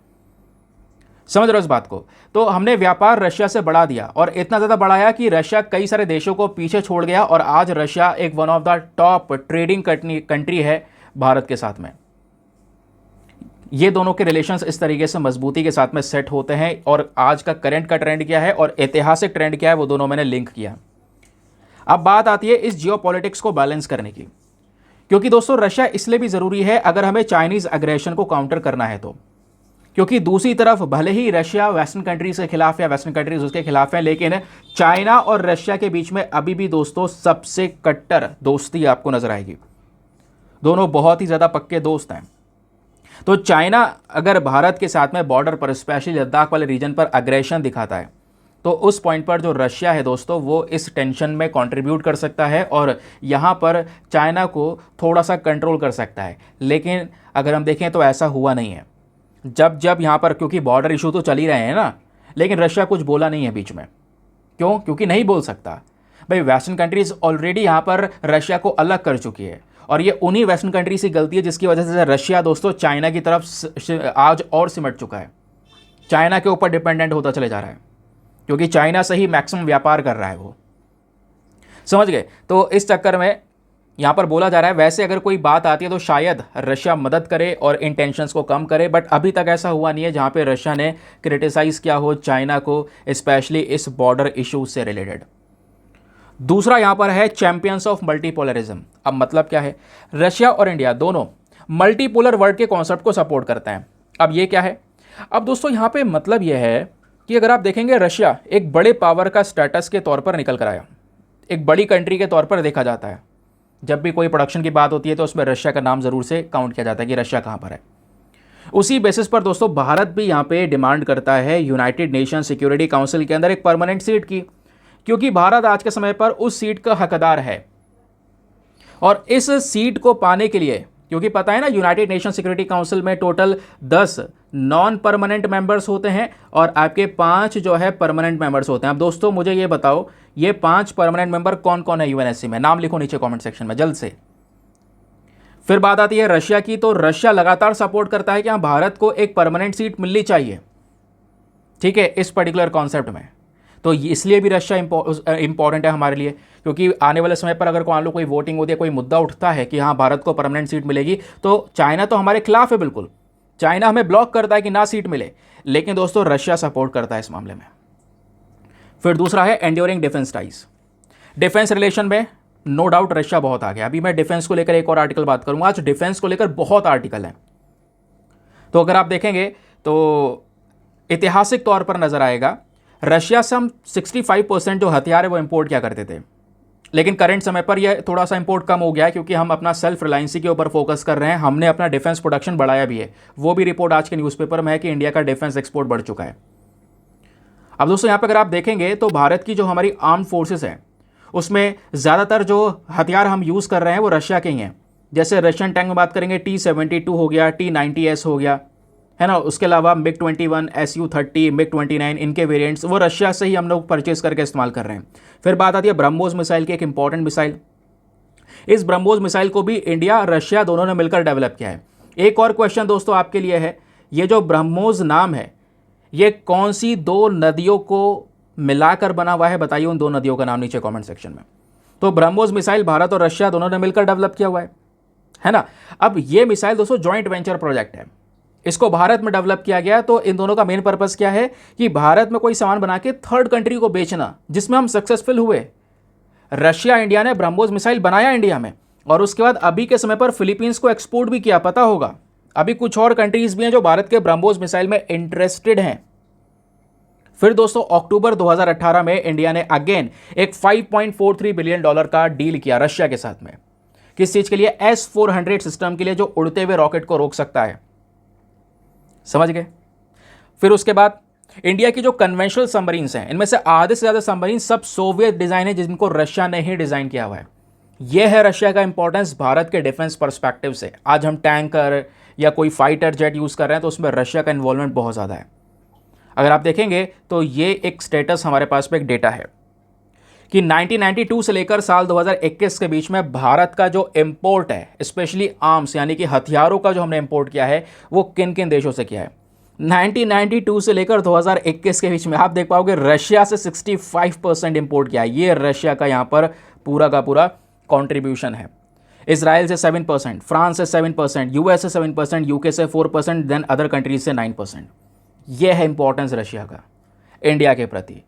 समझ रहे हो इस बात को? तो हमने व्यापार रशिया से बढ़ा दिया और इतना ज़्यादा बढ़ाया कि रशिया कई सारे देशों को पीछे छोड़ गया और आज रशिया एक one of the top trading country है भारत के साथ में। ये दोनों के रिलेशंस इस तरीके से मजबूती के साथ में सेट होते हैं और आज का करंट का ट्रेंड क्या है और ऐतिहासिक ट्रेंड क्या है वो दोनों मैंने लिंक किया। अब बात आती है इस जियोपॉलिटिक्स को बैलेंस करने की, क्योंकि दोस्तों रशिया इसलिए भी ज़रूरी है अगर हमें चाइनीज़ अग्रेशन को काउंटर करना है तो। क्योंकि दूसरी तरफ भले ही रशिया वेस्टर्न कंट्रीज़ के खिलाफ या वेस्टर्न कंट्रीज़ उसके खिलाफ है, लेकिन चाइना और रशिया के बीच में अभी भी दोस्तों सबसे कट्टर दोस्ती आपको नजर आएगी। दोनों बहुत ही ज़्यादा पक्के दोस्त हैं। तो चाइना अगर भारत के साथ में बॉर्डर पर, स्पेशली लद्दाख वाले रीजन पर अग्रेशन दिखाता है तो उस पॉइंट पर जो रशिया है दोस्तों वो इस टेंशन में कंट्रीब्यूट कर सकता है और यहाँ पर चाइना को थोड़ा सा कंट्रोल कर सकता है। लेकिन अगर हम देखें तो ऐसा हुआ नहीं है। जब यहाँ पर, क्योंकि बॉर्डर इशू तो चल ही रहे हैं ना, लेकिन रशिया कुछ बोला नहीं है बीच में। क्यों? क्योंकि नहीं बोल सकता भाई। वेस्टर्न कंट्रीज ऑलरेडी यहाँ पर रशिया को अलग कर चुकी है और ये उन्हीं वेस्टर्न कंट्री की गलती है जिसकी वजह से रशिया दोस्तों चाइना की तरफ आज और सिमट चुका है। चाइना के ऊपर डिपेंडेंट होता चले जा रहा है क्योंकि चाइना से ही मैक्सिमम व्यापार कर रहा है वो। समझ गए? तो इस चक्कर में यहाँ पर बोला जा रहा है वैसे अगर कोई बात आती है तो शायद रशिया मदद करे और इन टेंशंस को कम करे, बट अभी तक ऐसा हुआ नहीं है जहाँ पे रशिया ने क्रिटिसाइज़ किया हो चाइना को, स्पेशली इस बॉर्डर इशू से रिलेटेड। दूसरा यहाँ पर है चैंपियंस ऑफ मल्टीपोलरिज्म। अब मतलब क्या है, रशिया और इंडिया दोनों मल्टीपोलर वर्ल्ड के कॉन्सेप्ट को सपोर्ट करते हैं। अब ये क्या है, अब दोस्तों यहाँ पे मतलब ये है कि अगर आप देखेंगे रशिया एक बड़े पावर का स्टेटस के तौर पर निकल कर आया, एक बड़ी कंट्री के तौर पर देखा जाता है। जब भी कोई प्रोडक्शन की बात होती है तो उसमें रशिया का नाम ज़रूर से काउंट किया जाता है कि रशिया कहाँ पर है। उसी बेसिस पर दोस्तों भारत भी यहाँ पे डिमांड करता है यूनाइटेड नेशन सिक्योरिटी काउंसिल के अंदर एक परमानेंट सीट की, क्योंकि भारत आज के समय पर उस सीट का हकदार है। और इस सीट को पाने के लिए, क्योंकि पता है ना यूनाइटेड नेशन सिक्योरिटी काउंसिल में टोटल 10 नॉन परमानेंट मेंबर्स होते हैं और आपके 5 जो है परमानेंट मेंबर्स होते हैं। अब दोस्तों मुझे ये बताओ, ये 5 परमानेंट मेंबर कौन कौन है यूएनएससी में, नाम लिखो नीचे कमेंट सेक्शन में जल्द से। फिर बात आती है रशिया की, तो रशिया लगातार सपोर्ट करता है कि हाँ भारत को एक परमानेंट सीट मिलनी चाहिए, ठीक है, इस पर्टिकुलर कॉन्सेप्ट में। तो इसलिए भी रशिया इंपॉर्टेंट है हमारे लिए, क्योंकि आने वाले समय पर अगर मान लो कोई वोटिंग होती है, कोई मुद्दा उठता है कि हाँ भारत को परमानेंट सीट मिलेगी, तो चाइना तो हमारे खिलाफ है बिल्कुल, चाइना हमें ब्लॉक करता है कि ना सीट मिले, लेकिन दोस्तों रशिया सपोर्ट करता है इस मामले में। फिर दूसरा है enduring defence ties. Defence relation में नो डाउट रशिया बहुत आगे। अभी मैं डिफेंस को लेकर एक और आर्टिकल बात करूंगा, आज डिफेंस को लेकर बहुत आर्टिकल हैं। तो अगर आप देखेंगे तो ऐतिहासिक तौर पर नजर आएगा रशिया से हम 65% जो हथियार है वो इंपोर्ट किया करते थे, लेकिन करंट समय पर यह थोड़ा सा इंपोर्ट कम हो गया है, क्योंकि हम अपना सेल्फ रिलायंसी के ऊपर फोकस कर रहे हैं। हमने अपना डिफेंस प्रोडक्शन बढ़ाया भी है, वो भी रिपोर्ट आज के न्यूज़पेपर में है कि इंडिया का डिफेंस एक्सपोर्ट बढ़ चुका है। अब दोस्तों यहाँ पर अगर आप देखेंगे तो भारत की जो हमारी आर्म फोर्सेस हैं उसमें ज़्यादातर जो हथियार हम यूज़ कर रहे हैं वो रशिया के ही हैं। जैसे रशियन टैंक में बात करेंगे T-72 हो गया, T-90S हो गया, है ना, उसके अलावा MiG-21, Su-30, MiG-29 इनके वेरिएंट्स वो रशिया से ही हम लोग परचेज करके इस्तेमाल कर रहे हैं। फिर बात आती है ब्रह्मोस मिसाइल की, एक इंपॉर्टेंट मिसाइल। इस ब्रह्मोस मिसाइल को भी इंडिया रशिया दोनों ने मिलकर डेवलप किया है। एक और क्वेश्चन दोस्तों आपके लिए है, ये जो ब्रह्मोस नाम है ये कौन सी 2 नदियों को मिलाकर बना हुआ है, बताइए उन 2 नदियों का नाम नीचे कमेंट सेक्शन में। तो ब्रह्मोस मिसाइल भारत और रशिया दोनों ने मिलकर डेवलप किया हुआ है ना। अब ये मिसाइल दोस्तों जॉइंट वेंचर प्रोजेक्ट है, इसको भारत में डेवलप किया गया। तो इन दोनों का मेन पर्पस क्या है कि भारत में कोई सामान बना के थर्ड कंट्री को बेचना, जिसमें हम सक्सेसफुल हुए। रशिया इंडिया ने ब्रह्मोस मिसाइल बनाया इंडिया में, और उसके बाद अभी के समय पर फिलीपींस को एक्सपोर्ट भी किया, पता होगा। अभी कुछ और कंट्रीज भी हैं जो भारत के ब्रह्मोस मिसाइल में इंटरेस्टेड हैं। फिर दोस्तों अक्टूबर 2018 में इंडिया ने अगेन एक $5.43 बिलियन का डील किया रशिया के साथ में। किस चीज के लिए? S-400 सिस्टम के लिए, जो उड़ते हुए रॉकेट को रोक सकता है। समझ गए? फिर उसके बाद इंडिया की जो कन्वेंशनल सबमरीन्स हैं, इनमें से आधे से ज़्यादा सबमरीन सब सोवियत डिज़ाइन है, जिनको रशिया ने ही डिज़ाइन किया हुआ है। यह है रशिया का इंपॉर्टेंस भारत के डिफेंस पर्सपेक्टिव से। आज हम टैंकर या कोई फाइटर जेट यूज़ कर रहे हैं तो उसमें रशिया का इन्वॉल्वमेंट बहुत ज़्यादा है। अगर आप देखेंगे तो ये एक स्टेटस हमारे पास में एक डेटा है कि 1992 से लेकर साल 2021 के बीच में भारत का जो इंपोर्ट है, स्पेशली आर्म्स यानी कि हथियारों का जो हमने इंपोर्ट किया है, वो किन किन देशों से किया है। 1992 से लेकर 2021 के बीच में आप देख पाओगे रशिया से 65% इंपोर्ट किया है। ये रशिया का यहाँ पर पूरा का पूरा कॉन्ट्रीब्यूशन है। इजराइल से 7%, फ्रांस से 7%, यूएस से 7%, यूके से 4%, देन अदर कंट्रीज से 9%। यह है इंपॉर्टेंस रशिया का इंडिया के प्रति।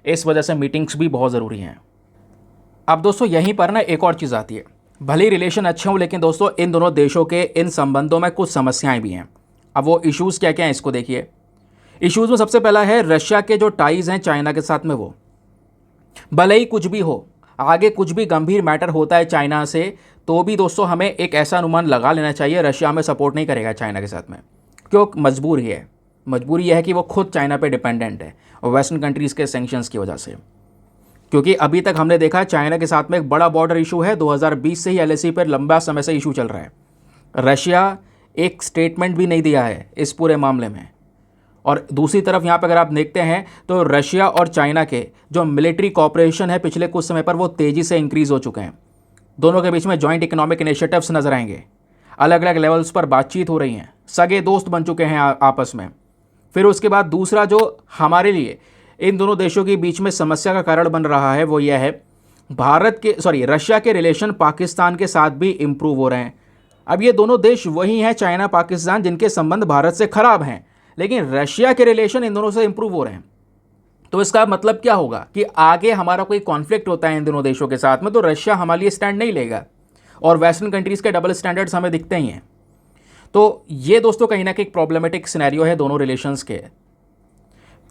इस वजह से मीटिंग्स भी बहुत ज़रूरी हैं। अब दोस्तों यहीं पर ना एक और चीज़ आती है, भले ही रिलेशन अच्छे हों, लेकिन दोस्तों इन दोनों देशों के इन संबंधों में कुछ समस्याएं भी हैं। अब वो इश्यूज़ क्या क्या हैं इसको देखिए। इश्यूज़ में सबसे पहला है रशिया के जो टाइज़ हैं चाइना के साथ में, वो भले ही कुछ भी हो, आगे कुछ भी गंभीर मैटर होता है चाइना से, तो भी दोस्तों हमें एक ऐसा अनुमान लगा लेना चाहिए रशिया हमें सपोर्ट नहीं करेगा चाइना के साथ में। क्यों? मजबूरी है। मजबूरी यह है कि वो खुद चाइना पे डिपेंडेंट है और वेस्टर्न कंट्रीज़ के सैंक्शंस की वजह से। क्योंकि अभी तक हमने देखा चाइना के साथ में एक बड़ा बॉर्डर इशू है, 2020 से ही एलएसी पर लंबा समय से इशू चल रहा है। रशिया एक स्टेटमेंट भी नहीं दिया है इस पूरे मामले में। और दूसरी तरफ यहाँ पर अगर आप देखते हैं तो रशिया और चाइना के जो मिलिट्री कॉपरेशन है पिछले कुछ समय पर वो तेज़ी से इंक्रीज़ हो चुके हैं। दोनों के बीच में जॉइंट इकोनॉमिक इनिशिएटिव्स नजर आएंगे, अलग अलग लेवल्स पर बातचीत हो रही हैं, सगे दोस्त बन चुके हैं आपस में। फिर उसके बाद दूसरा जो हमारे लिए इन दोनों देशों के बीच में समस्या का कारण बन रहा है वो यह है, रशिया के रिलेशन पाकिस्तान के साथ भी इंप्रूव हो रहे हैं। अब ये दोनों देश वही हैं, चाइना पाकिस्तान, जिनके संबंध भारत से खराब हैं, लेकिन रशिया के रिलेशन इन दोनों से इंप्रूव हो रहे हैं। तो इसका मतलब क्या होगा कि आगे हमारा कोई कॉन्फ्लिक्ट होता है इन दोनों देशों के साथ में, तो रशिया हमारे लिए स्टैंड नहीं लेगा, और वेस्टर्न कंट्रीज के डबल स्टैंडर्ड्स हमें दिखते ही हैं। तो ये दोस्तों कहीं ना कहीं एक प्रॉब्लमेटिक सिनेरियो है दोनों रिलेशंस के।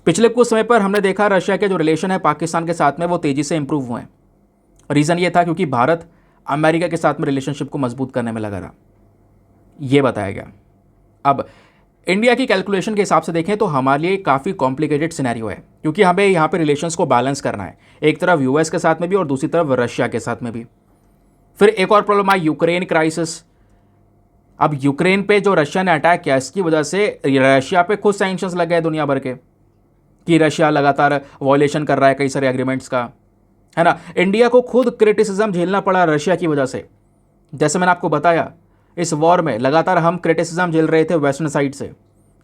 पिछले कुछ समय पर हमने देखा रशिया के जो रिलेशन है पाकिस्तान के साथ में वो तेजी से इंप्रूव हुए हैं। रीज़न ये था क्योंकि भारत अमेरिका के साथ में रिलेशनशिप को मजबूत करने में लगा रहा, ये बताया गया। अब इंडिया की कैलकुलेशन के हिसाब से देखें तो हमारे लिए काफ़ी कॉम्प्लिकेटेड सिनेरियो है, क्योंकि हमें यहाँ पे रिलेशंस को बैलेंस करना है, एक तरफ यूएस के साथ में भी और दूसरी तरफ रशिया के साथ में भी। फिर एक और प्रॉब्लम आई, यूक्रेन क्राइसिस। अब यूक्रेन पे जो रशिया ने अटैक किया, इसकी वजह से रशिया पे खुद सैंक्शंस लग गए दुनिया भर के कि रशिया लगातार वॉयलेशन कर रहा है कई सारे एग्रीमेंट्स का, है ना। इंडिया को खुद क्रिटिसिज्म झेलना पड़ा रशिया की वजह से। जैसे मैंने आपको बताया, इस वॉर में लगातार हम क्रिटिसिज्म झेल रहे थे वेस्टर्न साइड से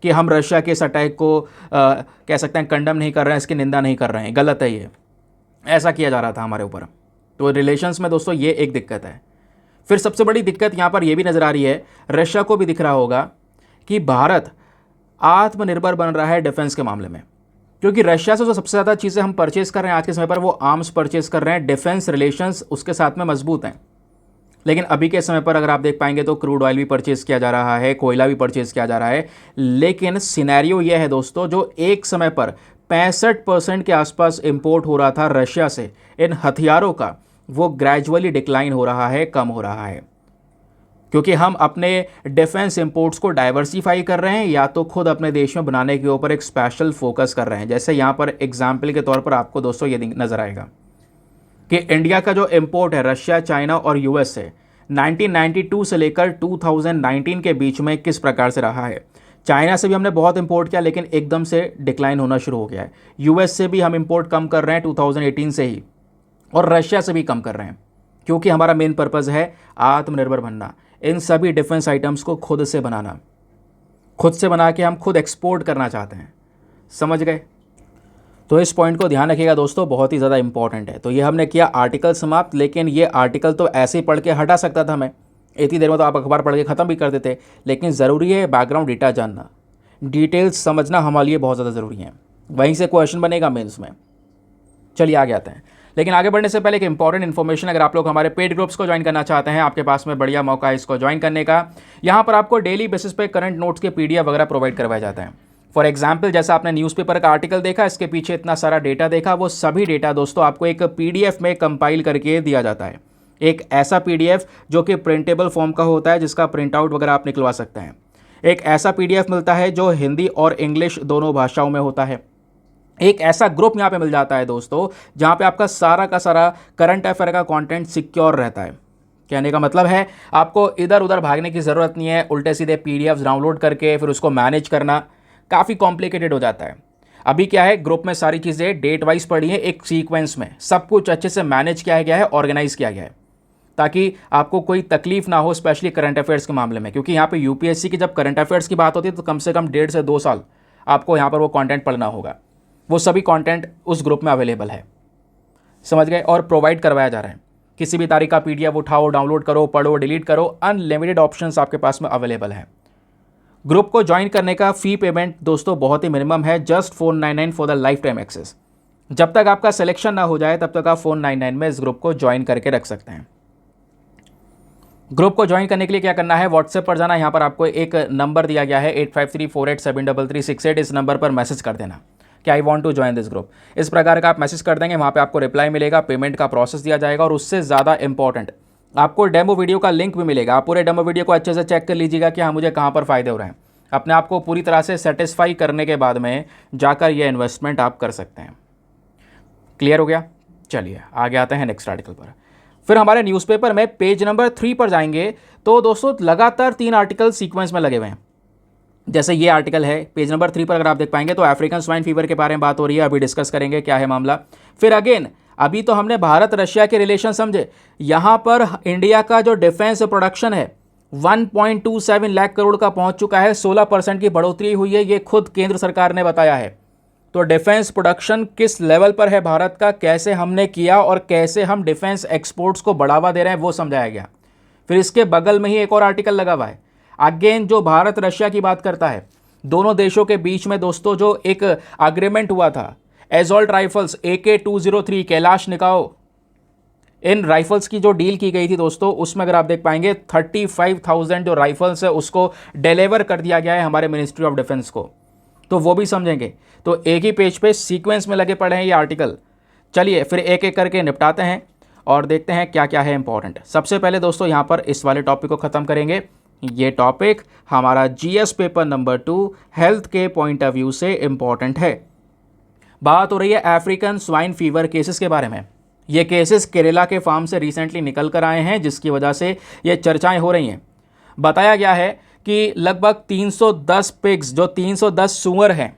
कि हम रशिया के इस अटैक को कह सकते हैं कंडम नहीं कर रहे हैं, इसकी निंदा नहीं कर रहे हैं, गलत है ये, ऐसा किया जा रहा था हमारे ऊपर। तो रिलेशंस में दोस्तों ये एक दिक्कत है। फिर सबसे बड़ी दिक्कत यहाँ पर यह भी नज़र आ रही है, रशिया को भी दिख रहा होगा कि भारत आत्मनिर्भर बन रहा है डिफेंस के मामले में, क्योंकि रशिया से जो सबसे ज़्यादा चीज़ें हम परचेज कर रहे हैं आज के समय पर वो आर्म्स परचेज कर रहे हैं, डिफेंस रिलेशंस उसके साथ में मजबूत हैं। लेकिन अभी के समय पर अगर आप देख पाएंगे तो क्रूड ऑयल भी परचेज किया जा रहा है, कोयला भी परचेज किया जा रहा है। लेकिन सिनेरियो यह है दोस्तों, जो एक समय पर 65% के आसपास इंपोर्ट हो रहा था रशिया से इन हथियारों का, वो ग्रेजुअली डिक्लाइन हो रहा है, कम हो रहा है, क्योंकि हम अपने डिफेंस इंपोर्ट्स को डाइवर्सिफाई कर रहे हैं या तो खुद अपने देश में बनाने के ऊपर एक स्पेशल फोकस कर रहे हैं। जैसे यहाँ पर एग्जाम्पल के तौर पर आपको दोस्तों ये नज़र आएगा कि इंडिया का जो इंपोर्ट है रशिया, चाइना और यूएस से 1992 से लेकर 2019 के बीच में किस प्रकार से रहा है। चाइना से भी हमने बहुत इंपोर्ट किया, लेकिन एकदम से डिक्लाइन होना शुरू हो गया है। यूएस से भी हम इंपोर्ट कम कर रहे हैं 2018 से ही, और रशिया से भी कम कर रहे हैं, क्योंकि हमारा मेन पर्पज़ है आत्मनिर्भर बनना, इन सभी डिफेंस आइटम्स को खुद से बनाना, खुद से बना के हम खुद एक्सपोर्ट करना चाहते हैं। समझ गए? तो इस पॉइंट को ध्यान रखिएगा दोस्तों, बहुत ही ज़्यादा इंपॉर्टेंट है। तो ये हमने किया आर्टिकल समाप्त, लेकिन ये आर्टिकल तो ऐसे ही पढ़ के हटा सकता था मैं, इतनी देर में तो आप अखबार पढ़ के ख़त्म भी कर देते, लेकिन ज़रूरी है बैकग्राउंड डेटा जानना, डिटेल्स समझना हमारे लिए बहुत ज़्यादा ज़रूरी है। वहीं से क्वेश्चन बनेगा मेंस में। चलिए आगे आते हैं, लेकिन आगे बढ़ने से पहले एक इंपॉर्टेंट इन्फॉर्मेशन, अगर आप लोग हमारे पेड ग्रुप्स को ज्वाइन करना चाहते हैं, आपके पास में बढ़िया मौका है इसको ज्वाइन करने का। यहाँ पर आपको डेली बेसिस पे करंट नोट्स के पीडीएफ वगैरह प्रोवाइड करवाए जाते हैं। फॉर एग्जाम्पल, जैसा आपने न्यूज़पेपर का आर्टिकल देखा, इसके पीछे इतना सारा डेटा देखा, वो सभी डेटा दोस्तों आपको एक पीडीएफ में कंपाइल करके दिया जाता है। एक ऐसा पीडीएफ जो कि प्रिंटेबल फॉर्म का होता है, जिसका प्रिंट आउट वगैरह आप निकलवा सकते हैं। एक ऐसा पीडीएफ मिलता है जो हिंदी और इंग्लिश दोनों भाषाओं में होता है। एक ऐसा ग्रुप यहाँ पे मिल जाता है दोस्तों, जहाँ पे आपका सारा का सारा करंट अफेयर का कंटेंट सिक्योर रहता है। कहने का मतलब है आपको इधर उधर भागने की ज़रूरत नहीं है, उल्टे सीधे पीडीएफ डाउनलोड करके फिर उसको मैनेज करना काफ़ी कॉम्प्लिकेटेड हो जाता है। अभी क्या है, ग्रुप में सारी चीज़ें डेट वाइज पड़ी है, एक सीक्वेंस में सब कुछ अच्छे से मैनेज किया गया है, ऑर्गेनाइज किया गया है, ताकि आपको कोई तकलीफ ना हो, स्पेशली करंट अफेयर्स के मामले में। क्योंकि यहाँ पे यूपीएससी की जब करंट अफेयर्स की बात होती है तो कम से कम 1.5 से 2 साल आपको यहाँ पर वो कंटेंट पढ़ना होगा। वो सभी कंटेंट उस ग्रुप में अवेलेबल है, समझ गए, और प्रोवाइड करवाया जा रहा है। किसी भी तारीख का पीडीएफ उठाओ, डाउनलोड करो, पढ़ो, डिलीट करो, अनलिमिटेड ऑप्शंस आपके पास में अवेलेबल है। ग्रुप को ज्वाइन करने का फ़ी पेमेंट दोस्तों बहुत ही मिनिमम है, just 499 for the lifetime access. जब तक आपका सिलेक्शन ना हो जाए तब तक आप 499 में इस ग्रुप को ज्वाइन करके रख सकते हैं। ग्रुप को ज्वाइन करने के लिए क्या करना है, व्हाट्सएप पर जाना, यहाँ पर आपको एक नंबर दिया गया है 8534873368, इस नंबर पर मैसेज कर देना कि I want to join this group. इस प्रकार का आप मैसेज कर देंगे, वहाँ पे आपको रिप्लाई मिलेगा, पेमेंट का प्रोसेस दिया जाएगा, और उससे ज़्यादा इंपॉर्टेंट आपको डेमो वीडियो का लिंक भी मिलेगा। आप पूरे डेमो वीडियो को अच्छे से चेक कर लीजिएगा कि हाँ मुझे कहाँ पर फ़ायदे हो रहे हैं। अपने आप को पूरी तरह से सेटिस्फाई करने के बाद में जाकर ये इन्वेस्टमेंट आप कर सकते हैं। क्लियर हो गया? चलिए आगे आते हैं नेक्स्ट आर्टिकल पर। फिर हमारे न्यूज़पेपर में पेज नंबर 3 पर जाएंगे तो दोस्तों लगातार 3 आर्टिकल सीक्वेंस में लगे हुए हैं। जैसे ये आर्टिकल है पेज नंबर 3 पर, अगर आप देख पाएंगे तो अफ्रीकन स्वाइन फीवर के बारे में बात हो रही है, अभी डिस्कस करेंगे क्या है मामला। फिर अगेन अभी तो हमने भारत रशिया के रिलेशन समझे, यहाँ पर इंडिया का जो डिफेंस प्रोडक्शन है 1.27 लाख करोड़ का पहुँच चुका है, 16% की बढ़ोतरी हुई है, ये खुद केंद्र सरकार ने बताया है। तो डिफेंस प्रोडक्शन किस लेवल पर है भारत का, कैसे हमने किया और कैसे हम डिफेंस एक्सपोर्ट्स को बढ़ावा दे रहे हैं वो समझाया गया। फिर इसके बगल में ही एक और आर्टिकल लगा हुआ है, अगेन जो भारत रशिया की बात करता है। दोनों देशों के बीच में दोस्तों जो एक अग्रीमेंट हुआ था, एजॉल्ट राइफल्स AK-203 कैलाश निकाओ, इन राइफल्स की जो डील की गई थी दोस्तों, उसमें अगर आप देख पाएंगे 35,000 जो राइफल्स है उसको डिलीवर कर दिया गया है हमारे मिनिस्ट्री ऑफ डिफेंस को। तो वो भी समझेंगे। तो एक ही पेज पे सीक्वेंस में लगे पड़े हैं ये आर्टिकल। चलिए फिर एक एक करके निपटाते हैं और देखते हैं क्या क्या है इंपॉर्टेंट। सबसे पहले दोस्तों यहाँ पर इस वाले टॉपिक को ख़त्म करेंगे। ये टॉपिक हमारा GS पेपर नंबर 2 हेल्थ के पॉइंट ऑफ व्यू से इंपॉर्टेंट है। बात हो रही है अफ्रीकन स्वाइन फीवर केसेस के बारे में। ये केसेस केरला के फार्म से रिसेंटली निकल कर आए हैं, जिसकी वजह से ये चर्चाएं हो रही हैं। बताया गया है कि लगभग 310 पिग्स, जो 310 सूअर हैं,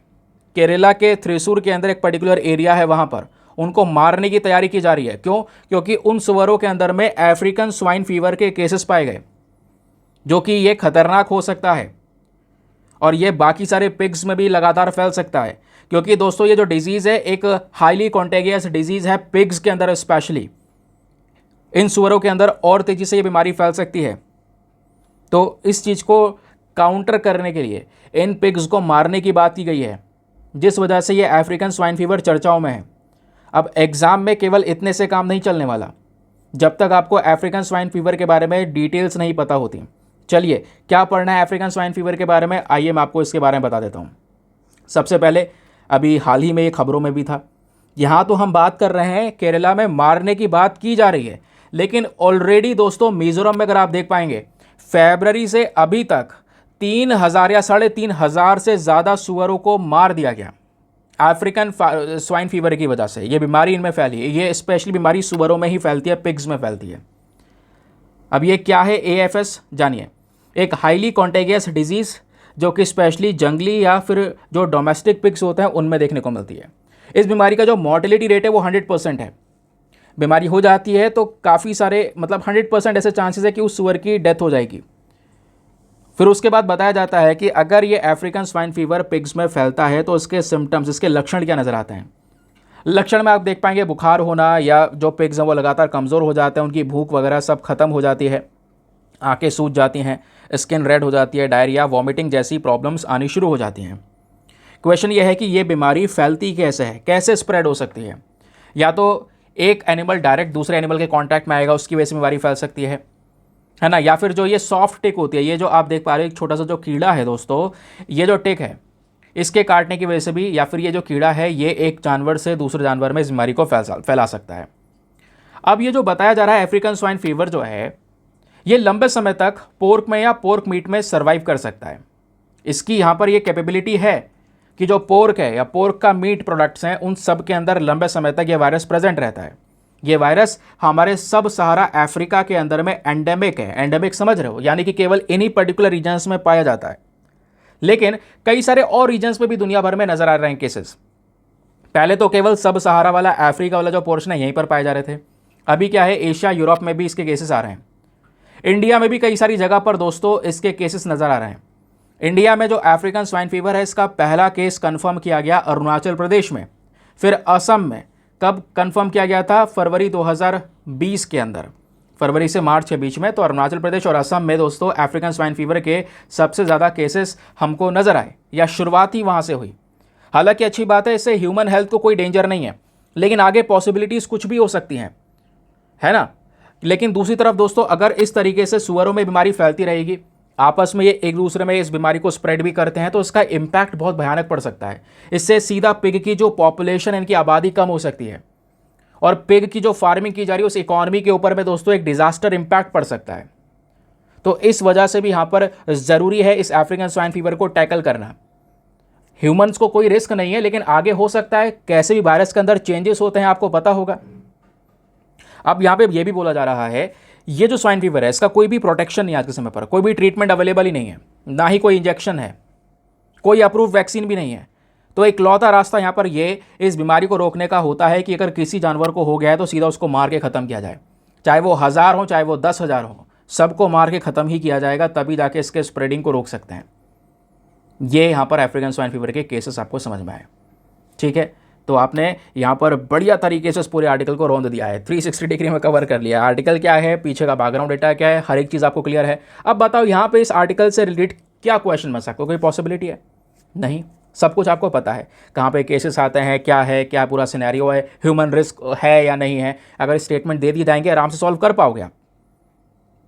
केरला के थ्रिसूर के अंदर एक पर्टिकुलर एरिया है, वहाँ पर उनको मारने की तैयारी की जा रही है। क्यों? क्योंकि उन सूअरों के अंदर में अफ्रीकन स्वाइन फीवर के केसेस पाए गए, जो कि ये खतरनाक हो सकता है और ये बाकी सारे पिग्स में भी लगातार फैल सकता है। क्योंकि दोस्तों ये जो डिजीज़ है एक हाईली कॉन्टेगियस डिजीज़ है, पिग्स के अंदर स्पेशली, इन सूअरों के अंदर और तेज़ी से ये बीमारी फैल सकती है। तो इस चीज़ को काउंटर करने के लिए इन पिग्स को मारने की बात की गई है, जिस वजह से ये अफ्रीकन स्वाइन फीवर चर्चाओं में है। अब एग्ज़ाम में केवल इतने से काम नहीं चलने वाला, जब तक आपको अफ्रीकन स्वाइन फीवर के बारे में डिटेल्स नहीं पता होती। चलिए क्या पढ़ना है अफ्रीकन स्वाइन फीवर के बारे में, आइए मैं आपको इसके बारे में बता देता हूँ। सबसे पहले अभी हाल ही में ये खबरों में भी था। यहाँ तो हम बात कर रहे हैं केरला में मारने की बात की जा रही है, लेकिन ऑलरेडी दोस्तों मिजोरम में अगर आप देख पाएंगे फरवरी से अभी तक 3,000 या 3,500 से ज़्यादा सूअरों को मार दिया गया अफ्रीकन स्वाइन फीवर की वजह से। ये बीमारी इनमें फैली है, ये स्पेशली बीमारी सूअरों में ही फैलती है, पिग्स में फैलती है। अब ये क्या है AFS जानिए। एक हाईली कॉन्टेगियस डिजीज़ जो कि स्पेशली जंगली या फिर जो डोमेस्टिक पिग्स होते हैं उनमें देखने को मिलती है। इस बीमारी का जो मॉर्टेलिटी रेट है वो 100% है। बीमारी हो जाती है तो काफ़ी सारे 100% ऐसे चांसेस है कि उस सूअर की डेथ हो जाएगी। फिर उसके बाद बताया जाता है कि अगर ये अफ्रीकन स्वाइन फीवर पिग्स में फैलता है तो इसके सिम्टम्स, इसके लक्षण क्या नज़र आते हैं। लक्षण में आप देख पाएंगे बुखार होना, या जो पिग्स हैं वो लगातार कमज़ोर हो जाते हैं, उनकी भूख वगैरह सब खत्म हो जाती है, आंखें सूज जाती हैं, स्किन रेड हो जाती है, डायरिया, वॉमिटिंग जैसी प्रॉब्लम्स आनी शुरू हो जाती हैं। क्वेश्चन ये है कि ये बीमारी फैलती कैसे है, कैसे स्प्रेड हो सकती है। या तो एक एनिमल डायरेक्ट दूसरे एनिमल के कांटेक्ट में आएगा, उसकी वजह से बीमारी फैल सकती है ना। या फिर जो ये सॉफ्ट टिक होती है, ये जो आप देख पा रहे हो एक छोटा सा जो कीड़ा है दोस्तों, ये जो टिक है इसके काटने की वजह से भी, या फिर ये जो कीड़ा है ये एक जानवर से दूसरे जानवर में इस बीमारी को फैला सकता है। अब ये जो बताया जा रहा है अफ्रीकन स्वाइन फीवर जो है ये लंबे समय तक पोर्क में या पोर्क मीट में सर्वाइव कर सकता है। इसकी यहाँ पर ये कैपेबिलिटी है कि जो पोर्क है या पोर्क का मीट प्रोडक्ट्स हैं उन सब के अंदर लंबे समय तक ये वायरस प्रेजेंट रहता है। ये वायरस हमारे सब सहारा अफ्रीका के अंदर में एंडेमिक है। एंडेमिक समझ रहे हो, यानी कि केवल इन्हीं पर्टिकुलर रीजन्स में पाया जाता है, लेकिन कई सारे और रीजन्स में भी दुनिया भर में नजर आ रहे हैं केसेस। पहले तो केवल सब सहारा वाला अफ्रीका वाला जो पोर्शन है यहीं पर पाए जा रहे थे, अभी क्या है एशिया यूरोप में भी इसके केसेस आ रहे हैं। इंडिया में भी कई सारी जगह पर दोस्तों इसके केसेस नज़र आ रहे हैं। इंडिया में जो अफ्रीकन स्वाइन फीवर है इसका पहला केस कंफर्म किया गया अरुणाचल प्रदेश में, फिर असम में। कब कंफर्म किया गया था? फरवरी 2020 के अंदर, फरवरी से मार्च के बीच में। तो अरुणाचल प्रदेश और असम में दोस्तों अफ्रीकन स्वाइन फीवर के सबसे ज़्यादा केसेस हमको नज़र आए, या शुरुआत ही वहाँ से हुई। हालांकि अच्छी बात है, इससे ह्यूमन हेल्थ को कोई डेंजर नहीं है, लेकिन आगे पॉसिबिलिटीज़ कुछ भी हो सकती हैं, है ना। लेकिन दूसरी तरफ दोस्तों अगर इस तरीके से सूअरों में बीमारी फैलती रहेगी, आपस में ये एक दूसरे में इस बीमारी को स्प्रेड भी करते हैं, तो इसका इम्पैक्ट बहुत भयानक पड़ सकता है। इससे सीधा पिग की जो पॉपुलेशन है, इनकी आबादी कम हो सकती है, और पिग की जो फार्मिंग की जा रही है उस इकॉनमी के ऊपर में दोस्तों एक डिजास्टर इम्पैक्ट पड़ सकता है। तो इस वजह से भी यहाँ पर ज़रूरी है इस अफ्रीकन स्वाइन फीवर को टैकल करना। ह्यूमंस को कोई रिस्क नहीं है, लेकिन आगे हो सकता है कैसे भी वायरस के अंदर चेंजेस होते हैं आपको पता होगा। अब यहाँ पे ये भी बोला जा रहा है ये जो स्वाइन फीवर है इसका कोई भी प्रोटेक्शन नहीं, आज के समय पर कोई भी ट्रीटमेंट अवेलेबल ही नहीं है, ना ही कोई इंजेक्शन है, कोई अप्रूव वैक्सीन भी नहीं है। तो एक लौता रास्ता यहाँ पर ये इस बीमारी को रोकने का होता है कि अगर किसी जानवर को हो गया है तो सीधा उसको मार के ख़त्म किया जाए, चाहे वो 1000 हो चाहे वो 10,000 हो, सबको मार के ख़त्म ही किया जाएगा, तभी जाके इसके स्प्रेडिंग को रोक सकते हैं। ये यहाँ पर अफ्रीकन स्वाइन फीवर के केसेस आपको समझ में आए। ठीक है, तो आपने यहाँ पर बढ़िया तरीके से इस पूरे आर्टिकल को रौंद दिया है, 360 डिग्री में कवर कर लिया। आर्टिकल क्या है, पीछे का बैकग्राउंड डेटा क्या है, हर एक चीज़ आपको क्लियर है। अब बताओ यहाँ पे इस आर्टिकल से रिलेटेड क्या क्वेश्चन बन सकता है, कोई पॉसिबिलिटी है? नहीं, सब कुछ आपको पता है, कहाँ पे केसेस आते हैं, क्या पूरा सिनेरियो है, ह्यूमन रिस्क है या नहीं है। अगर स्टेटमेंट दे दी जाएंगे आराम से सॉल्व कर पाओगे आप।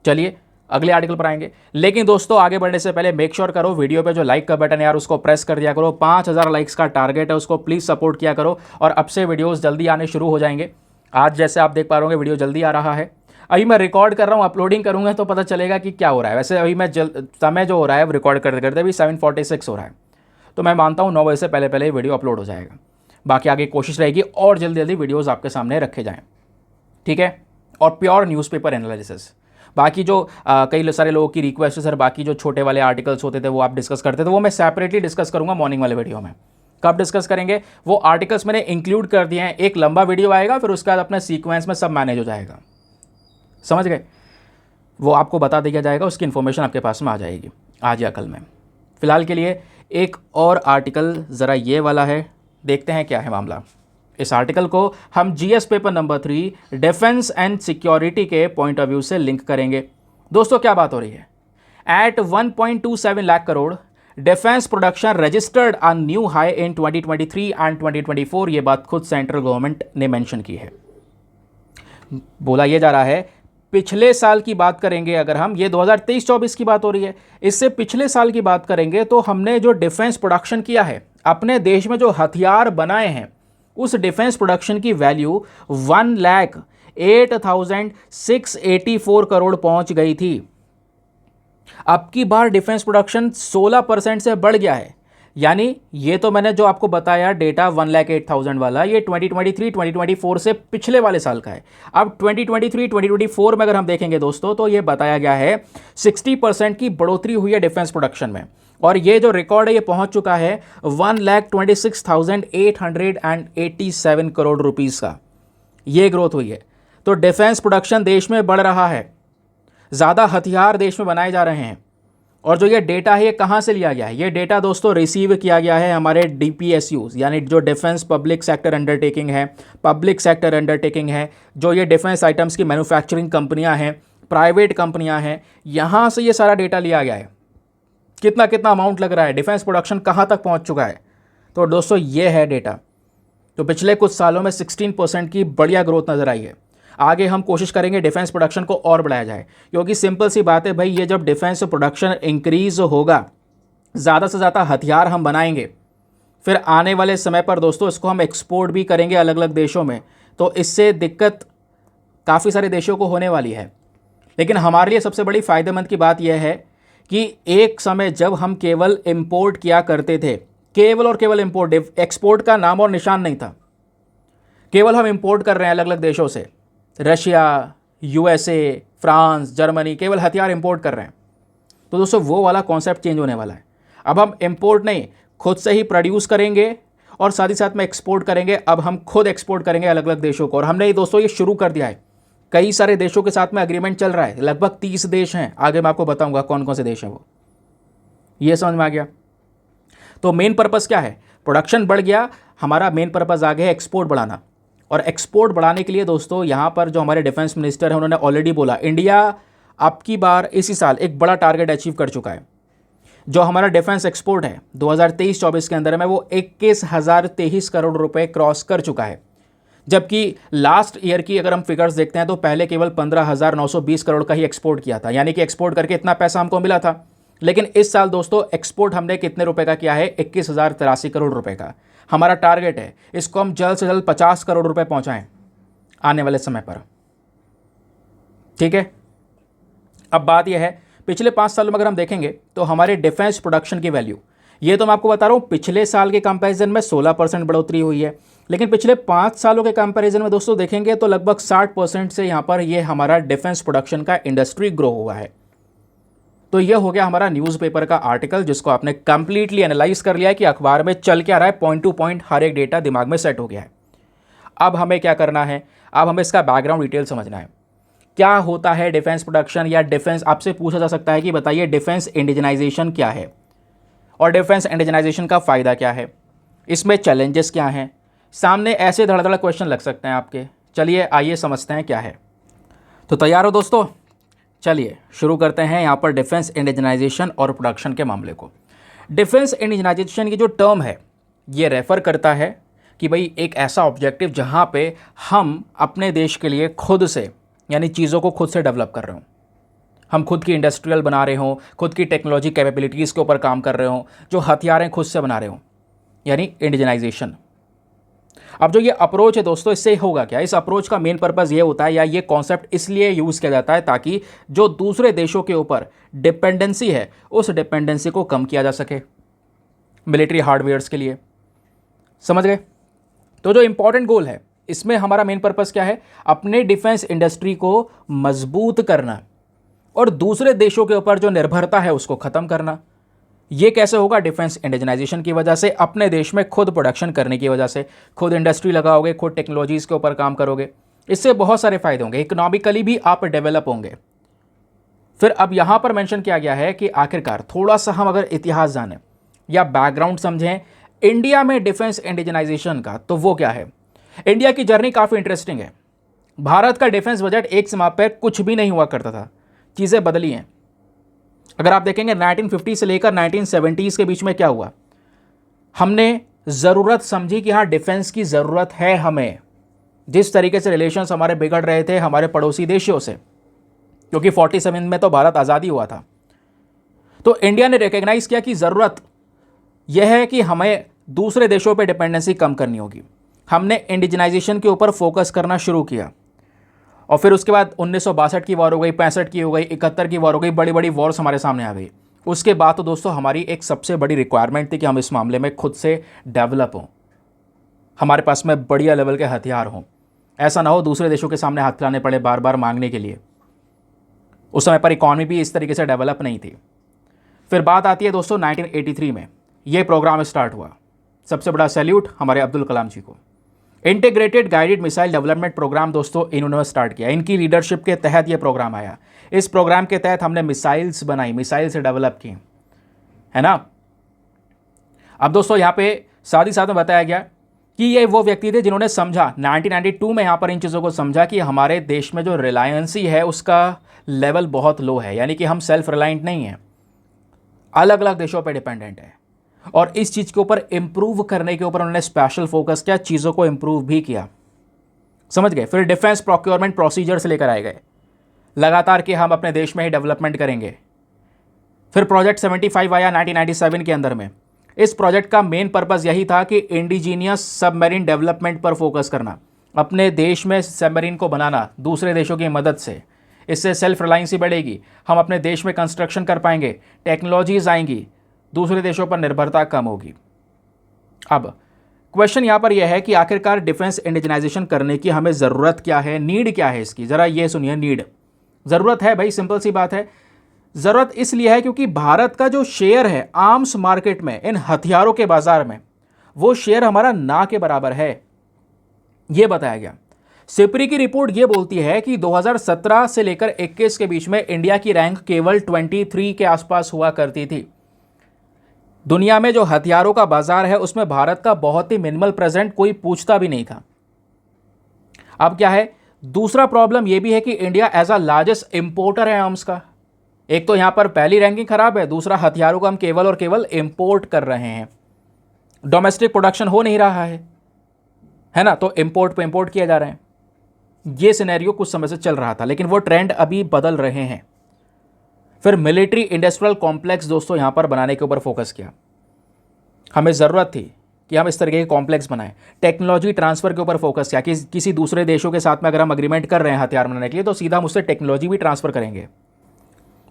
चलिए अगले आर्टिकल पर आएंगे, लेकिन दोस्तों आगे बढ़ने से पहले मेक श्योर करो वीडियो पे जो लाइक का बटन है यार उसको प्रेस कर दिया करो। 5000 लाइक्स का टारगेट है, उसको प्लीज़ सपोर्ट किया करो। और अब से वीडियोस जल्दी आने शुरू हो जाएंगे। आज जैसे आप देख पा रहे होंगे वीडियो जल्दी आ रहा है। अभी मैं रिकॉर्ड कर रहा हूँ, अपलोडिंग करूँगा तो पता चलेगा कि क्या हो रहा है। वैसे अभी मैं समय जो हो रहा है रिकॉर्ड करते करते अभी 7:46 हो रहा है, तो मैं मानता हूँ 9 बजे से पहले पहले वीडियो अपलोड हो जाएगा। बाकी आगे कोशिश रहेगी और जल्दी जल्दी वीडियोज़ आपके सामने रखे जाएँ, ठीक है। और प्योर न्यूज़पेपर एनालिसिस, बाकी जो कई सारे लोगों की रिक्वेस्ट है सर बाकी जो छोटे वाले आर्टिकल्स होते थे वो आप डिस्कस करते थे, वो मैं सेपरेटली डिस्कस करूंगा मॉर्निंग वाले वीडियो में। कब डिस्कस करेंगे? वो आर्टिकल्स मैंने इंक्लूड कर दिए हैं, एक लंबा वीडियो आएगा, फिर उसके बाद अपने सीक्वेंस में सब मैनेज हो जाएगा, समझ गए? वो आपको बता दिया जाएगा, उसकी इन्फॉर्मेशन आपके पास में आ जाएगी आज या कल में। फिलहाल के लिए एक और आर्टिकल ज़रा ये वाला है, देखते हैं क्या है मामला। इस आर्टिकल को हम GS paper number 3 defence and security के पॉइंट ऑफ व्यू से लिंक करेंगे। दोस्तों क्या बात हो रही है? At 1.27 lakh crore defence production registered a new high in 2023 and 2024, ये बात खुद सेंट्रल गवर्नमेंट ने मेंशन की है। बोला यह जा रहा है पिछले साल की बात करेंगे अगर हम, ये 2023-24 की बात हो रही है, इससे पिछले साल की बात करेंगे तो हमने जो डिफेंस प्रोडक्शन किया है, अपने देश में जो हथियार बनाए हैं, उस डिफेंस प्रोडक्शन की वैल्यू 1,08,684 करोड़ पहुंच गई थी। अब की बार डिफेंस प्रोडक्शन 16% से बढ़ गया है। यानी ये तो मैंने जो आपको बताया डेटा 1,08,000 वाला, ये 2023-2024 से पिछले वाले साल का है। अब 2023-2024 में अगर हम देखेंगे दोस्तों तो ये बताया गया है 60% की बढ़ोतरी हुई है डिफेंस प्रोडक्शन में। और ये जो रिकॉर्ड है ये पहुंच चुका है 1,26,887 करोड़ रुपीस का, ये ग्रोथ हुई है। तो डिफेंस प्रोडक्शन देश में बढ़ रहा है, ज़्यादा हथियार देश में बनाए जा रहे हैं। और जो ये डेटा है ये कहाँ से लिया गया है? ये डेटा दोस्तों रिसीव किया गया है हमारे DPSUs, यानी जो डिफेंस पब्लिक सेक्टर अंडरटेकिंग है, पब्लिक सेक्टर अंडरटेकिंग है, जो ये डिफेंस आइटम्स की मैन्युफैक्चरिंग कंपनियां हैं, प्राइवेट कंपनियां हैं, यहाँ से ये सारा डेटा लिया गया है। कितना कितना अमाउंट लग रहा है, डिफेंस प्रोडक्शन कहाँ तक पहुँच चुका है। तो दोस्तों ये है डेटा। तो पिछले कुछ सालों में 16% की बढ़िया ग्रोथ नज़र आई है। आगे हम कोशिश करेंगे डिफेंस प्रोडक्शन को और बढ़ाया जाए, क्योंकि सिंपल सी बात है भाई, ये जब डिफेंस प्रोडक्शन इंक्रीज होगा, ज़्यादा से ज़्यादा हथियार हम बनाएंगे, फिर आने वाले समय पर दोस्तों इसको हम एक्सपोर्ट भी करेंगे अलग अलग देशों में, तो इससे दिक्कत काफ़ी सारे देशों को होने वाली है। लेकिन हमारे लिए सबसे बड़ी फ़ायदेमंद की बात यह है कि एक समय जब हम केवल इम्पोर्ट किया करते थे, केवल और केवल इम्पोर्ट, एक्सपोर्ट का नाम और निशान नहीं था, केवल हम इम्पोर्ट कर रहे हैं अलग अलग देशों से, रशिया, USA, फ्रांस, जर्मनी, केवल हथियार इंपोर्ट कर रहे हैं। तो दोस्तों वो वाला कॉन्सेप्ट चेंज होने वाला है। अब हम इंपोर्ट नहीं, खुद से ही प्रोड्यूस करेंगे और साथ ही साथ में एक्सपोर्ट करेंगे। अब हम खुद एक्सपोर्ट करेंगे अलग अलग देशों को, और हमने ये दोस्तों ये शुरू कर दिया है। कई सारे देशों के साथ में एग्रीमेंट चल रहा है, लगभग 30 देश हैं। आगे मैं आपको बताऊंगा कौन कौन से देश हैं वो। ये समझ में आ गया? तो मेन पर्पस क्या है? प्रोडक्शन बढ़ गया, हमारा मेन पर्पस आ गया है एक्सपोर्ट बढ़ाना। और एक्सपोर्ट बढ़ाने के लिए दोस्तों यहाँ पर जो हमारे डिफेंस मिनिस्टर हैं उन्होंने ऑलरेडी बोला, इंडिया अब की बार इसी साल एक बड़ा टारगेट अचीव कर चुका है। जो हमारा डिफेंस एक्सपोर्ट है 2023-24 के अंदर में वो 21,023 करोड़ रुपए क्रॉस कर चुका है। जबकि लास्ट ईयर की अगर हम फिगर्स देखते हैं तो पहले केवल 15,920 करोड़ का ही एक्सपोर्ट किया था, यानी कि एक्सपोर्ट करके इतना पैसा हमको मिला था। लेकिन इस साल दोस्तों एक्सपोर्ट हमने कितने रुपए का किया है? 21,083 करोड़ रुपए का। हमारा टारगेट है इसको हम जल्द से जल्द 50 करोड़ रुपए पहुंचाएं आने वाले समय पर, ठीक है। अब बात यह है पिछले 5 सालों में अगर हम देखेंगे तो हमारे डिफेंस प्रोडक्शन की वैल्यू, ये तो मैं आपको बता रहा हूं पिछले साल के कंपैरिजन में 16% बढ़ोतरी हुई है, लेकिन पिछले 5 सालों के कंपैरिजन में दोस्तों देखेंगे तो लगभग 60% से यहां पर ये हमारा डिफेंस प्रोडक्शन का इंडस्ट्री ग्रो हुआ है। तो ये हो गया हमारा न्यूज़पेपर का आर्टिकल, जिसको आपने कंप्लीटली एनालाइज कर लिया है कि अखबार में चल क्या रहा है, पॉइंट टू पॉइंट हर एक डेटा दिमाग में सेट हो गया है। अब हमें क्या करना है? अब हमें इसका बैकग्राउंड डिटेल समझना है। क्या होता है डिफेंस प्रोडक्शन, या डिफेंस, आपसे पूछा जा सकता है कि बताइए डिफेंस इंडिजनाइजेशन क्या है और डिफेंस इंडिजनाइजेशन का फ़ायदा क्या है। इसमें चैलेंजेस क्या हैं, सामने ऐसे धड़-धड़ क्वेश्चन लग सकते हैं आपके। चलिए आइए समझते हैं क्या है। तो तैयार हो दोस्तों? चलिए शुरू करते हैं यहाँ पर डिफेंस इंडिजनाइजेशन और प्रोडक्शन के मामले को। डिफेंस इंडिजनाइजेशन की जो टर्म है ये रेफ़र करता है कि भाई एक ऐसा ऑब्जेक्टिव जहाँ पे हम अपने देश के लिए खुद से यानी चीज़ों को खुद से डेवलप कर रहे हों, हम खुद की इंडस्ट्रियल बना रहे हों, खुद की टेक्नोलॉजी कैपेबिलिटीज़ के ऊपर काम कर रहे हों, जो हथियारें खुद से बना रहे हों, यानी इंडिजनाइजेशन। अब जो ये अप्रोच है दोस्तों, इससे होगा क्या? इस अप्रोच का मेन पर्पज़ ये होता है या ये कॉन्सेप्ट इसलिए यूज़ किया जाता है ताकि जो दूसरे देशों के ऊपर डिपेंडेंसी है उस डिपेंडेंसी को कम किया जा सके मिलिट्री हार्डवेयर्स के लिए। समझ गए? तो जो इंपॉर्टेंट गोल है इसमें हमारा मेन पर्पज़ क्या है? अपने डिफेंस इंडस्ट्री को मजबूत करना और दूसरे देशों के ऊपर जो निर्भरता है उसको ख़त्म करना। ये कैसे होगा? डिफेंस इंडिजनाइजेशन की वजह से, अपने देश में खुद प्रोडक्शन करने की वजह से, खुद इंडस्ट्री लगाओगे, खुद टेक्नोलॉजीज़ के ऊपर काम करोगे, इससे बहुत सारे फायदे होंगे, इकोनॉमिकली भी आप डेवलप होंगे। फिर अब यहाँ पर मेंशन किया गया है कि आखिरकार थोड़ा सा हम अगर इतिहास जानें या बैकग्राउंड समझें इंडिया में डिफेंस इंडिजनाइजेशन का, तो वो क्या है? इंडिया की जर्नी काफ़ी इंटरेस्टिंग है। भारत का डिफेंस बजट एक समय पर कुछ भी नहीं हुआ करता था, चीज़ें बदली हैं। अगर आप देखेंगे 1950 से लेकर 1970s के बीच में क्या हुआ, हमने ज़रूरत समझी कि हाँ डिफेंस की ज़रूरत है हमें। जिस तरीके से रिलेशंस हमारे बिगड़ रहे थे हमारे पड़ोसी देशों से, क्योंकि 47 में तो भारत आज़ादी हुआ था, तो इंडिया ने रिकग्नाइज़ किया कि ज़रूरत यह है कि हमें दूसरे देशों पे डिपेंडेंसी कम करनी होगी। हमने इंडिजनाइजेशन के ऊपर फोकस करना शुरू किया और फिर उसके बाद 1962 की वॉर हो गई, 65 की हो गई, 71 की वॉर हो गई, बड़ी बड़ी वॉर्स हमारे सामने आ गई। उसके बाद तो दोस्तों हमारी एक सबसे बड़ी रिक्वायरमेंट थी कि हम इस मामले में खुद से डेवलप हों, हमारे पास में बढ़िया लेवल के हथियार हों, ऐसा ना हो दूसरे देशों के सामने हाथ फैलाने पड़े बार बार मांगने के लिए। उस समय पर इकॉनमी भी इस तरीके से डेवलप नहीं थी। फिर बात आती है दोस्तों 1983 में, ये प्रोग्राम स्टार्ट हुआ। सबसे बड़ा सैल्यूट हमारे अब्दुल कलाम जी को। Integrated guided missile development programme दोस्तों इन्होंने स्टार्ट किया, इनकी लीडरशिप के तहत ये प्रोग्राम आया। इस प्रोग्राम के तहत हमने मिसाइल्स बनाई, मिसाइल्स डेवलप की, है ना। अब दोस्तों यहाँ पे साथ ही साथ में बताया गया कि ये वो व्यक्ति थे जिन्होंने समझा 1992 में यहाँ पर इन चीज़ों को समझा कि हमारे देश में जो रिलायंसी है उसका लेवल बहुत लो है, यानी कि हम सेल्फ रिलायंट नहीं हैं, अलग अलग देशों पर डिपेंडेंट है। और इस चीज़ के ऊपर इम्प्रूव करने के ऊपर उन्होंने स्पेशल फोकस किया, चीज़ों को इम्प्रूव भी किया। समझ गए? फिर डिफेंस प्रोक्योरमेंट प्रोसीजर से लेकर आए गए लगातार कि हम अपने देश में ही डेवलपमेंट करेंगे। फिर प्रोजेक्ट 75 आया 1997 के अंदर में। इस प्रोजेक्ट का मेन पर्पज़ यही था कि इंडिजीनियस सबमरीन डेवलपमेंट पर फोकस करना, अपने देश में सबमरीन को बनाना दूसरे देशों की मदद से। इससे सेल्फ रिलायंसी बढ़ेगी, हम अपने देश में कंस्ट्रक्शन कर पाएंगे, टेक्नोलॉजीज आएंगी, दूसरे देशों पर निर्भरता कम होगी। अब क्वेश्चन यहाँ पर यह है कि आखिरकार डिफेंस इंडिजनाइजेशन करने की हमें ज़रूरत क्या है, नीड क्या है इसकी? ज़रा ये सुनिए, नीड ज़रूरत है भाई, सिंपल सी बात है। ज़रूरत इसलिए है क्योंकि भारत का जो शेयर है आर्म्स मार्केट में, इन हथियारों के बाजार में, वो शेयर हमारा ना के बराबर है, ये बताया गया। सिपरी की रिपोर्ट ये बोलती है कि 2017 से लेकर 21 के बीच में इंडिया की रैंक केवल 23 के आसपास हुआ करती थी। दुनिया में जो हथियारों का बाजार है उसमें भारत का बहुत ही मिनिमल प्रेजेंट, कोई पूछता भी नहीं था। अब क्या है, दूसरा प्रॉब्लम यह भी है कि India as a largest importer है आर्म्स का। एक तो यहां पर पहली रैंकिंग खराब है, दूसरा हथियारों को हम केवल और केवल इंपोर्ट कर रहे हैं, डोमेस्टिक प्रोडक्शन हो नहीं रहा है ना, तो इंपोर्ट पे इंपोर्ट किए जा रहे हैं। ये सिनेरियो कुछ समय से चल रहा था, लेकिन वो ट्रेंड अभी बदल रहे हैं। फिर मिलिट्री इंडस्ट्रियल कॉम्प्लेक्स दोस्तों यहां पर बनाने के ऊपर फोकस किया। हमें ज़रूरत थी कि हम इस तरीके के कॉम्प्लेक्स बनाएं। टेक्नोलॉजी ट्रांसफ़र के ऊपर फोकस किया कि किसी दूसरे देशों के साथ में अगर हम अग्रीमेंट कर रहे हैं हथियार बनाने के लिए तो सीधा हम उससे टेक्नोलॉजी भी ट्रांसफ़र करेंगे।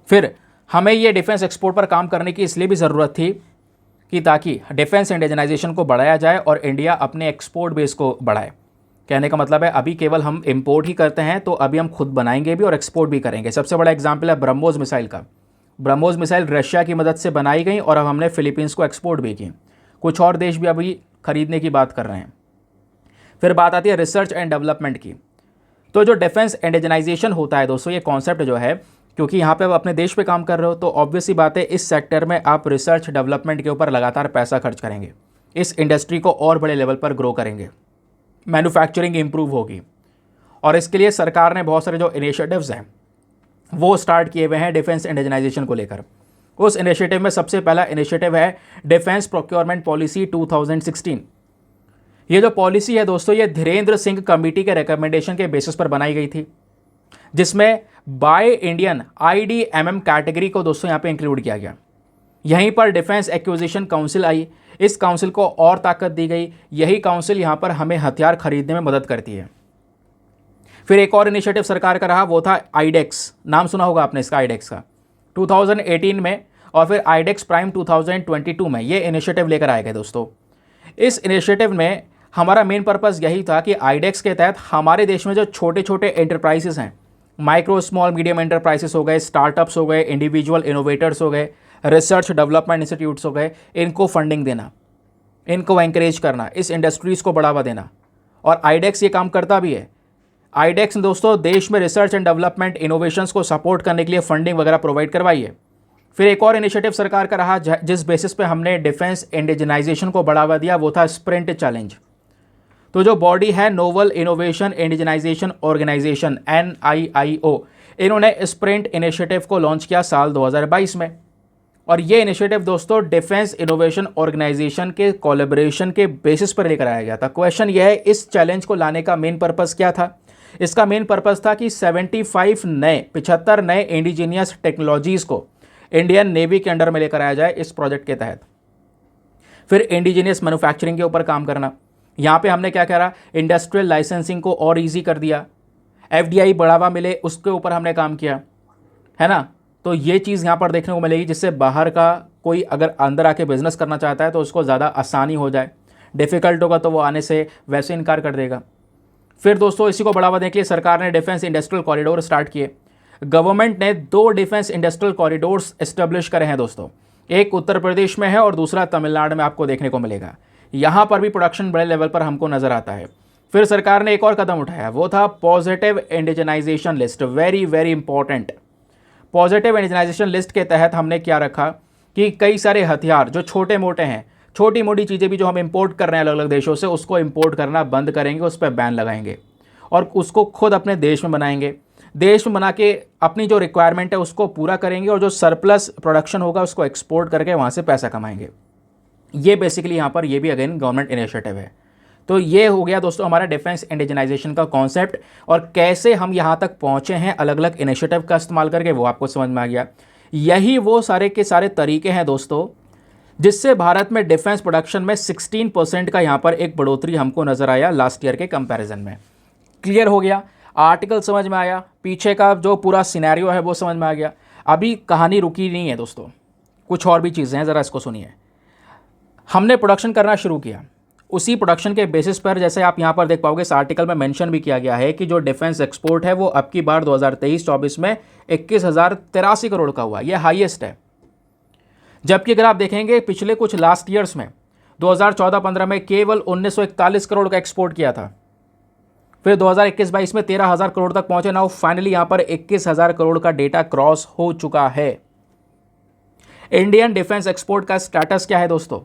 फिर हमें ये डिफेंस एक्सपोर्ट पर काम करने की इसलिए भी ज़रूरत थी कि ताकि डिफेंस इंडिजनाइजेशन को बढ़ाया जाए और इंडिया अपने एक्सपोर्ट बेस को बढ़ाए। कहने का मतलब है अभी केवल हम इंपोर्ट ही करते हैं, तो अभी हम खुद बनाएंगे भी और एक्सपोर्ट भी करेंगे। सबसे बड़ा एग्जांपल है ब्रह्मोस मिसाइल का। ब्रह्मोस मिसाइल रशिया की मदद से बनाई गई और अब हमने फिलीपींस को एक्सपोर्ट भी की। कुछ और देश भी अभी खरीदने की बात कर रहे हैं। फिर बात आती है रिसर्च एंड डेवलपमेंट की। तो जो डिफेंस इंडिजनाइजेशन होता है दोस्तों, ये कॉन्सेप्ट जो है, क्योंकि यहाँ पे आप अपने देश पे काम कर रहे हो तो ऑब्वियसली बात है इस सेक्टर में आप रिसर्च डेवलपमेंट के ऊपर लगातार पैसा खर्च करेंगे। इस इंडस्ट्री को और बड़े लेवल पर ग्रो करेंगे, मैन्युफैक्चरिंग इंप्रूव होगी। और इसके लिए सरकार ने बहुत सारे जो इनिशिएटिव्स हैं वो स्टार्ट किए हुए हैं डिफेंस इंडिजनाइजेशन को लेकर। उस इनिशिएटिव में सबसे पहला इनिशिएटिव है डिफेंस प्रोक्योरमेंट पॉलिसी 2016। ये जो पॉलिसी है दोस्तों, ये धीरेन्द्र सिंह कमेटी के रिकमेंडेशन के बेसिस पर बनाई गई थी, जिसमें बाय इंडियन IDMM कैटेगरी को दोस्तों यहाँ पे इंक्लूड किया गया। यहीं पर डिफेंस एक्विजिशन काउंसिल आई, इस काउंसिल को और ताकत दी गई। यही काउंसिल यहाँ पर हमें हथियार खरीदने में मदद करती है। फिर एक और इनिशिएटिव सरकार का रहा, वो था आईडेक्स। नाम सुना होगा आपने इसका, आईडेक्स का, 2018 में, और फिर आईडेक्स प्राइम 2022 में ये इनिशिएटिव लेकर आए गए दोस्तों। इस इनिशिएटिव में हमारा मेन पर्पस यही था कि आईडेक्स के तहत हमारे देश में जो छोटे छोटे एंटरप्राइजेस हैं, माइक्रो स्मॉल मीडियम एंटरप्राइजेस हो गए, स्टार्टअप्स हो गए, इंडिविजुअल इनोवेटर्स हो गए, रिसर्च डेवलपमेंट इंस्टीट्यूट्स हो गए, इनको फंडिंग देना, इनको एंकरेज करना, इस इंडस्ट्रीज़ को बढ़ावा देना। और आईडेक्स ये काम करता भी है। आईडेक्स दोस्तों देश में रिसर्च एंड डेवलपमेंट इनोवेशंस को सपोर्ट करने के लिए फंडिंग वगैरह प्रोवाइड करवाई है। फिर एक और इनिशिएटिव सरकार का रहा जिस बेसिस पे हमने डिफेंस इंडिजनाइजेशन को बढ़ावा दिया, वो था स्प्रिंट चैलेंज। तो जो बॉडी है novel innovation indigenisation organisation NIIO, इन्होंने स्प्रिंट इनिशिएटिव को लॉन्च किया साल 2022 में। और ये इनिशिएटिव दोस्तों डिफेंस इनोवेशन ऑर्गेनाइजेशन के कोलैबोरेशन के बेसिस पर लेकर आया गया था। क्वेश्चन यह है, इस चैलेंज को लाने का मेन पर्पस क्या था? इसका मेन पर्पस था कि 75 नए इंडिजीनियस टेक्नोलॉजीज़ को इंडियन नेवी के अंडर में लेकर आया जाए इस प्रोजेक्ट के तहत। फिर इंडिजीनियस मैन्युफैक्चरिंग के ऊपर काम करना। यहाँ पे हमने क्या करा, इंडस्ट्रियल लाइसेंसिंग को और इजी कर दिया, FDI बढ़ावा मिले उसके ऊपर हमने काम किया, है ना। तो ये चीज़ यहाँ पर देखने को मिलेगी, जिससे बाहर का कोई अगर अंदर आके बिजनेस करना चाहता है तो उसको ज़्यादा आसानी हो जाए। डिफ़िकल्ट होगा तो वो आने से वैसे इनकार कर देगा। फिर दोस्तों इसी को बढ़ावा देने के लिए सरकार ने डिफेंस इंडस्ट्रियल कॉरिडोर स्टार्ट किए। गवर्नमेंट ने 2 डिफेंस इंडस्ट्रियल कॉरिडोर्स एस्टेब्लिश करे हैं दोस्तों, एक उत्तर प्रदेश में है और दूसरा तमिलनाडु में आपको देखने को मिलेगा। यहाँ पर भी प्रोडक्शन बड़े लेवल पर हमको नजर आता है। फिर सरकार ने एक और कदम उठाया, वो था positive indigenisation list. Very very important. Positive indigenisation list के तहत हमने क्या रखा कि कई सारे हथियार जो छोटे मोटे हैं, छोटी मोटी चीज़ें भी जो हम इंपोर्ट कर रहे हैं अलग अलग देशों से, उसको इंपोर्ट करना बंद करेंगे, उस पर बैन लगाएंगे और उसको खुद अपने देश में बनाएंगे। देश में बना के अपनी जो रिक्वायरमेंट है उसको पूरा करेंगे और जो सरप्लस प्रोडक्शन होगा उसको एक्सपोर्ट करके वहाँ से पैसा कमाएंगे। ये बेसिकली यहाँ पर ये भी अगेन गवर्नमेंट इनिशिएटिव है। तो ये हो गया दोस्तों हमारा डिफेंस इंडिजनाइजेशन का कॉन्सेप्ट, और कैसे हम यहाँ तक पहुँचे हैं अलग अलग इनिशिएटिव का इस्तेमाल करके, वो आपको समझ में आ गया। यही वो सारे के सारे तरीके हैं दोस्तों जिससे भारत में डिफेंस प्रोडक्शन में 16% का यहाँ पर एक बढ़ोतरी हमको नजर आया लास्ट ईयर के कंपैरिजन में। क्लियर हो गया, आर्टिकल समझ में आया, पीछे का जो पूरा सिनेरियो है वो समझ में आ गया। अभी कहानी रुकी नहीं है दोस्तों, कुछ और भी चीज़ें हैं, ज़रा इसको सुनिए। हमने प्रोडक्शन करना शुरू किया, उसी प्रोडक्शन के बेसिस पर जैसे आप यहाँ पर देख पाओगे इस आर्टिकल में मेंशन भी किया गया है कि जो डिफेंस एक्सपोर्ट है वो अब की बार 2023-24 में 21,083 करोड़ का हुआ, ये हाईएस्ट है। जबकि अगर आप देखेंगे पिछले कुछ लास्ट ईयर्स में 2014-15 में केवल 1941 करोड़ का एक्सपोर्ट किया था। फिर 2021-22 में 13,000 करोड़ तक पहुंचे। नाउ फाइनली यहां पर 21,000 करोड़ का डेटा क्रॉस हो चुका है। इंडियन डिफेंस एक्सपोर्ट का स्टेटस क्या है दोस्तों?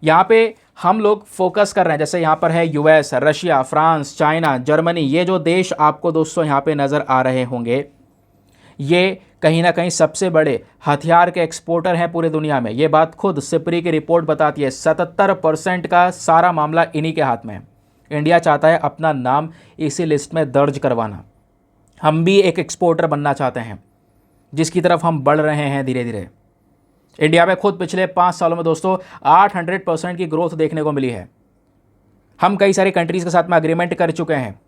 यहां पे हम लोग फोकस कर रहे हैं, जैसे यहां पर है US, Russia, France, China, Germany, ये जो देश आपको दोस्तों यहां पे नजर आ रहे होंगे, ये कहीं ना कहीं सबसे बड़े हथियार के एक्सपोर्टर हैं पूरे दुनिया में। ये बात खुद सिपरी की रिपोर्ट बताती है। 77% का सारा मामला इन्हीं के हाथ में है। इंडिया चाहता है अपना नाम इसी लिस्ट में दर्ज करवाना। हम भी एक एक्सपोर्टर बनना चाहते हैं, जिसकी तरफ हम बढ़ रहे हैं धीरे धीरे। इंडिया में खुद पिछले 5 सालों में दोस्तों 800% की ग्रोथ देखने को मिली है। हम कई सारी कंट्रीज़ के साथ में अग्रीमेंट कर चुके हैं।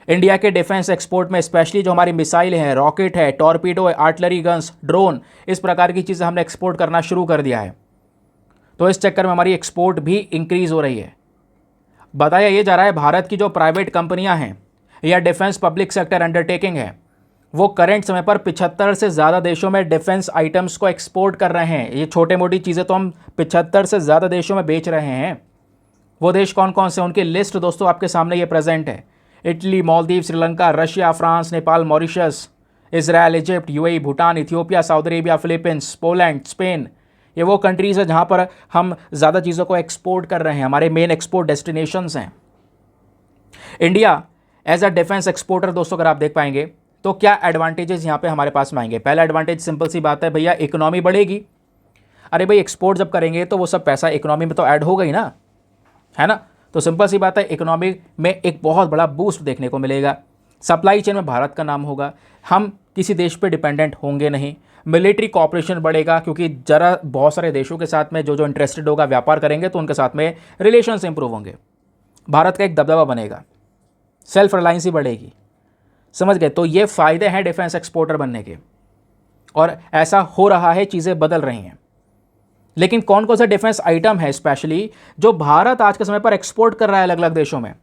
इंडिया के डिफेंस एक्सपोर्ट में स्पेशली जो हमारी मिसाइल है, रॉकेट है, टॉर्पीडो है, आर्टिलरी गन्स, ड्रोन, इस प्रकार की चीज़ें हमने एक्सपोर्ट करना शुरू कर दिया है। तो इस चक्कर में हमारी एक्सपोर्ट भी इंक्रीज़ हो रही है। बताया ये जा रहा है भारत की जो प्राइवेट कंपनियां हैं या डिफेंस पब्लिक सेक्टर अंडरटेकिंग है, वो करंट समय पर 75 से ज़्यादा देशों में डिफेंस आइटम्स को एक्सपोर्ट कर रहे हैं। ये छोटे मोटी चीज़ें तो हम 75 से ज़्यादा देशों में बेच रहे हैं। वो देश कौन कौन से, उनकी लिस्ट दोस्तों आपके सामने ये प्रेजेंट है। Italy, Maldives, Sri Lanka, Russia, France, Nepal, Mauritius, Israel, Egypt, UAE, Bhutan, Ethiopia, Saudi Arabia, Philippines, Poland, Spain, ये वो कंट्रीज़ है जहाँ पर हम ज़्यादा चीज़ों को एक्सपोर्ट कर रहे हैं, हमारे मेन एक्सपोर्ट डेस्टिनेशंस हैं। India as a defence exporter दोस्तों अगर आप देख पाएंगे तो क्या एडवांटेजेस यहाँ पे हमारे पास में आएंगे। पहला एडवांटेज सिंपल सी बात है भैया, इकोनॉमी बढ़ेगी। अरे भाई एक्सपोर्ट जब करेंगे तो वो सब पैसा इकोनॉमी में तो ऐड होगा ही ना, है ना। तो सिंपल सी बात है, इकोनॉमी में एक बहुत बड़ा बूस्ट देखने को मिलेगा। सप्लाई चेन में भारत का नाम होगा, हम किसी देश पे डिपेंडेंट होंगे नहीं। मिलिट्री कॉपरेशन बढ़ेगा क्योंकि जरा बहुत सारे देशों के साथ में जो जो इंटरेस्टेड होगा व्यापार करेंगे तो उनके साथ में रिलेशंस इंप्रूव होंगे। भारत का एक दबदबा बनेगा, सेल्फ रिलायंसी बढ़ेगी। समझ गए। तो ये फ़ायदे हैं डिफेंस एक्सपोर्टर बनने के, और ऐसा हो रहा है, चीज़ें बदल रही हैं। लेकिन कौन कौन सा डिफेंस आइटम है स्पेशली जो भारत आज के समय पर एक्सपोर्ट कर रहा है अलग अलग देशों में।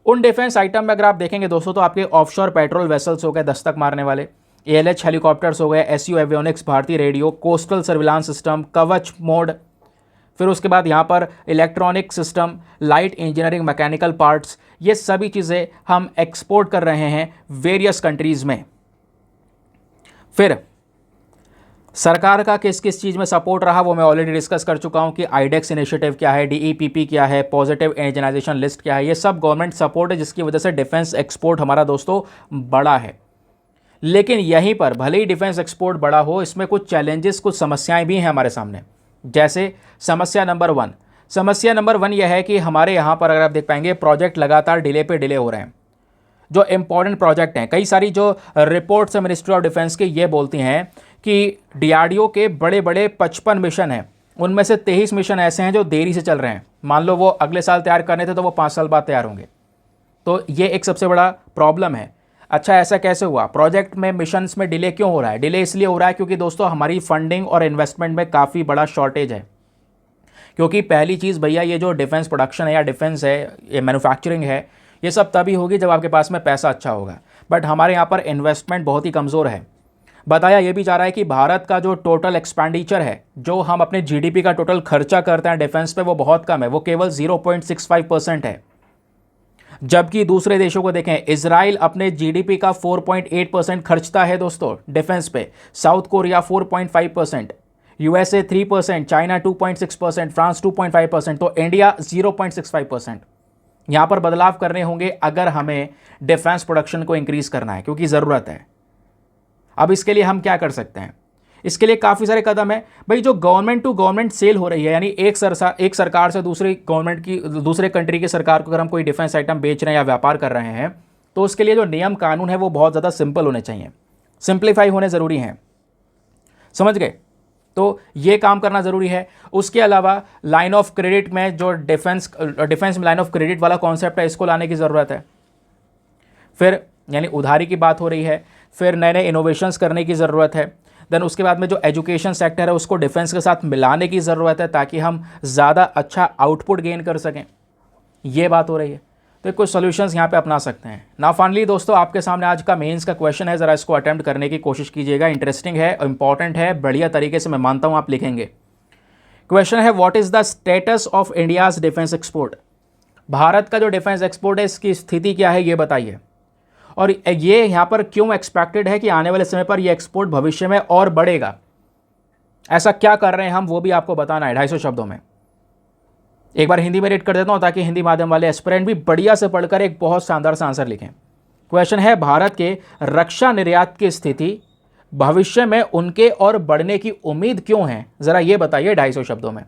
उन डिफेंस आइटम में अगर आप देखेंगे दोस्तों तो आपके ऑफशोर पेट्रोल वेसल्स हो गए दस्तक मारने वाले, ALH हेलीकॉप्टर्स हो गए, SU एवियोनिक्स, भारतीय रेडियो, कोस्टल सर्विलांस सिस्टम, कवच मोड, फिर उसके बाद यहाँ पर electronic system, light engineering, mechanical parts, ये सभी चीज़ें हम एक्सपोर्ट कर रहे हैं वेरियस कंट्रीज़ में। फिर सरकार का किस किस चीज़ में सपोर्ट रहा वो मैं ऑलरेडी डिस्कस कर चुका हूँ कि आईडेक्स इनिशिएटिव क्या है, DEPP क्या है, पॉजिटिव इंडियनाइजेशन लिस्ट क्या है। ये सब गवर्नमेंट सपोर्ट है जिसकी वजह से डिफेंस एक्सपोर्ट हमारा दोस्तों बड़ा है। लेकिन यहीं पर भले ही डिफेंस एक्सपोर्ट बड़ा हो, इसमें कुछ चैलेंजेस, कुछ समस्याएं भी हैं हमारे सामने। जैसे समस्या नंबर वन यह है कि हमारे यहाँ पर अगर आप देख पाएंगे प्रोजेक्ट लगातार डिले पे डिले हो रहे हैं। जो इंपॉर्टेंट प्रोजेक्ट हैं, कई सारी जो रिपोर्ट्स है मिनिस्ट्री ऑफ डिफेंस की ये बोलती हैं कि DRDO के बड़े बड़े 55 मिशन हैं, उनमें से 23 मिशन ऐसे हैं जो देरी से चल रहे हैं। मान लो वो अगले साल तैयार करने थे तो वो 5 साल बाद तैयार होंगे। तो ये एक सबसे बड़ा प्रॉब्लम है। अच्छा, ऐसा कैसे हुआ? प्रोजेक्ट में, मिशंस में डिले क्यों हो रहा है? डिले इसलिए हो रहा है क्योंकि दोस्तों हमारी फंडिंग और इन्वेस्टमेंट में काफ़ी बड़ा शॉर्टेज है। क्योंकि पहली चीज़ भैया, ये जो डिफेंस प्रोडक्शन है या डिफेंस है, ये मैन्युफैक्चरिंग है, ये सब तभी होगी जब आपके पास में पैसा अच्छा होगा। बट हमारे यहाँ पर इन्वेस्टमेंट बहुत ही कमज़ोर है। बताया ये भी जा रहा है कि भारत का जो टोटल एक्सपेंडिचर है, जो हम अपने GDP का टोटल खर्चा करते हैं डिफेंस पे, वो बहुत कम है, वो केवल 0.65% है। जबकि दूसरे देशों को देखें, इजराइल अपने GDP का 4.8% खर्चता है दोस्तों डिफेंस पे, south Korea 4.5%, USA 3%, China 2.6%, France 2.5%, तो इंडिया 0.65%। यहाँ पर बदलाव करने होंगे अगर हमें डिफेंस प्रोडक्शन को इंक्रीज़ करना है, क्योंकि ज़रूरत है। अब इसके लिए हम क्या कर सकते हैं? इसके लिए काफ़ी सारे कदम है भाई। जो गवर्नमेंट टू गवर्नमेंट सेल हो रही है, यानी एक सरकार से दूसरी गवर्नमेंट की, दूसरे कंट्री की सरकार को अगर हम कोई डिफेंस आइटम बेच रहे हैं या व्यापार कर रहे हैं, तो उसके लिए जो नियम कानून है वो बहुत ज़्यादा सिंपल होने चाहिए, सिंप्लीफाई होने ज़रूरी हैं। समझ गए? तो ये काम करना ज़रूरी है। उसके अलावा लाइन ऑफ क्रेडिट में जो डिफेंस में लाइन ऑफ क्रेडिट वाला कॉन्सेप्ट है, इसको लाने की ज़रूरत है। फिर यानी उधारी की बात हो रही है। फिर नए नए इनोवेशंस करने की ज़रूरत है। देन उसके बाद में जो एजुकेशन सेक्टर है उसको डिफेंस के साथ मिलाने की ज़रूरत है, ताकि हम ज़्यादा अच्छा आउटपुट गेन कर सकें। ये बात हो रही है। तो कुछ सॉल्यूशंस यहाँ पे अपना सकते हैं। नाउ फाइनली दोस्तों, आपके सामने आज का मेंस का क्वेश्चन है, ज़रा इसको अटेम्प्ट करने की कोशिश कीजिएगा। इंटरेस्टिंग है, इंपॉर्टेंट है, बढ़िया तरीके से मैं मानता हूँ आप लिखेंगे। क्वेश्चन है, what is the status of India's defence export? Bharat का जो डिफेंस एक्सपोर्ट है इसकी स्थिति क्या है ये बताइए। और ये यहाँ पर क्यों एक्सपेक्टेड है कि आने वाले समय पर ये एक्सपोर्ट भविष्य में और बढ़ेगा? ऐसा क्या कर रहे हैं हम, वो भी आपको बताना है 250 शब्दों में। एक बार हिंदी में रीड कर देता हूँ ताकि हिंदी माध्यम वाले एस्पिरेंट भी बढ़िया से पढ़कर एक बहुत शानदार सा आंसर लिखें। क्वेश्चन है, भारत के रक्षा निर्यात की स्थिति भविष्य में उनके और बढ़ने की उम्मीद क्यों है, ज़रा ये बताइए 250 शब्दों में।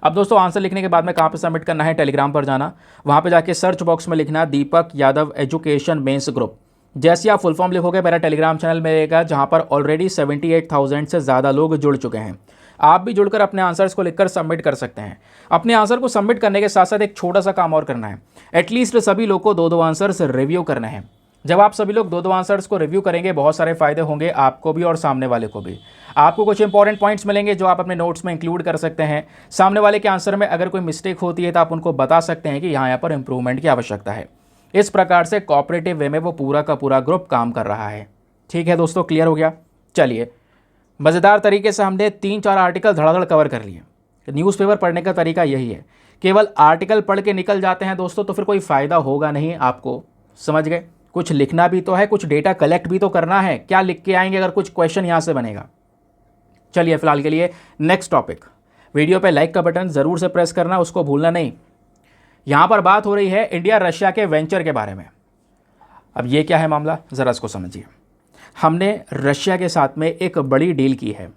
अब दोस्तों आंसर लिखने के बाद में कहाँ पे सबमिट करना है? टेलीग्राम पर जाना, वहाँ पे जाके सर्च बॉक्स में लिखना दीपक यादव एजुकेशन मेंस ग्रुप। जैसे आप फुल फॉर्म लिखोगे मेरा टेलीग्राम चैनल मिलेगा, जहाँ पर ऑलरेडी 78,000 से ज़्यादा लोग जुड़ चुके हैं। आप भी जुड़कर अपने आंसर्स को लिखकर सबमिट कर सकते हैं। अपने आंसर को सबमिट करने के साथ साथ एक छोटा सा काम और करना है, एटलीस्ट सभी लोग को 2-2 आंसर्स रिव्यू करने हैं। जब आप सभी लोग 2-2 आंसर्स को रिव्यू करेंगे, बहुत सारे फायदे होंगे आपको भी और सामने वाले को भी। आपको कुछ इंपॉर्टेंट पॉइंट्स मिलेंगे जो आप अपने नोट्स में इंक्लूड कर सकते हैं। सामने वाले के आंसर में अगर कोई मिस्टेक होती है तो आप उनको बता सकते हैं कि यहाँ पर इंप्रूवमेंट की आवश्यकता है। इस प्रकार से कोऑपरेटिव वे में वो पूरा का पूरा ग्रुप काम कर रहा है। ठीक है दोस्तों, क्लियर हो गया? चलिए, मज़ेदार तरीके से हमने 3-4 आर्टिकल धड़ाधड़ कवर कर लिए। न्यूज़पेपर पढ़ने का तरीका यही है, केवल आर्टिकल पढ़ के निकल जाते हैं दोस्तों तो फिर कोई फ़ायदा होगा नहीं आपको। समझ गए? कुछ लिखना भी तो है, कुछ डेटा कलेक्ट भी तो करना है। क्या लिख के आएंगे अगर कुछ क्वेश्चन यहाँ से बनेगा? चलिए फिलहाल के लिए नेक्स्ट टॉपिक। वीडियो पे लाइक का बटन ज़रूर से प्रेस करना, उसको भूलना नहीं। यहाँ पर बात हो रही है इंडिया रशिया के वेंचर के बारे में। अब ये क्या है मामला, ज़रा इसको समझिए। हमने रशिया के साथ में एक बड़ी डील की है,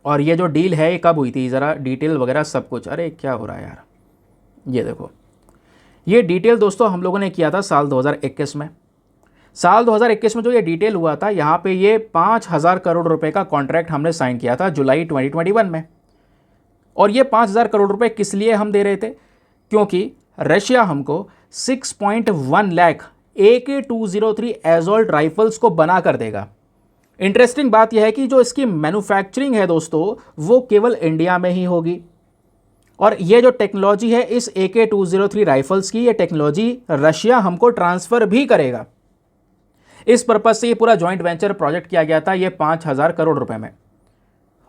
और ये जो डील है ये कब हुई थी, ज़रा डिटेल वगैरह सब कुछ। अरे क्या हो रहा है यार, ये देखो, ये डिटेल दोस्तों हम लोगों ने किया था साल 2021 में। साल 2021 में जो ये डिटेल हुआ था, यहाँ पे ये 5,000 करोड़ रुपए का कॉन्ट्रैक्ट हमने साइन किया था जुलाई 2021 में। और ये 5,000 करोड़ रुपए किस लिए हम दे रहे थे, क्योंकि रशिया हमको 6.1 लाख AK-203 एजॉल्ट राइफल्स को बना कर देगा। इंटरेस्टिंग बात यह है कि जो इसकी मैन्युफैक्चरिंग है दोस्तों, वो केवल इंडिया में ही होगी। और ये जो टेक्नोलॉजी है इस AK-203 राइफल्स की, ये टेक्नोलॉजी रशिया हमको ट्रांसफ़र भी करेगा। इस पर्पज़ से ये पूरा जॉइंट वेंचर प्रोजेक्ट किया गया था, ये 5,000 करोड़ रुपए में,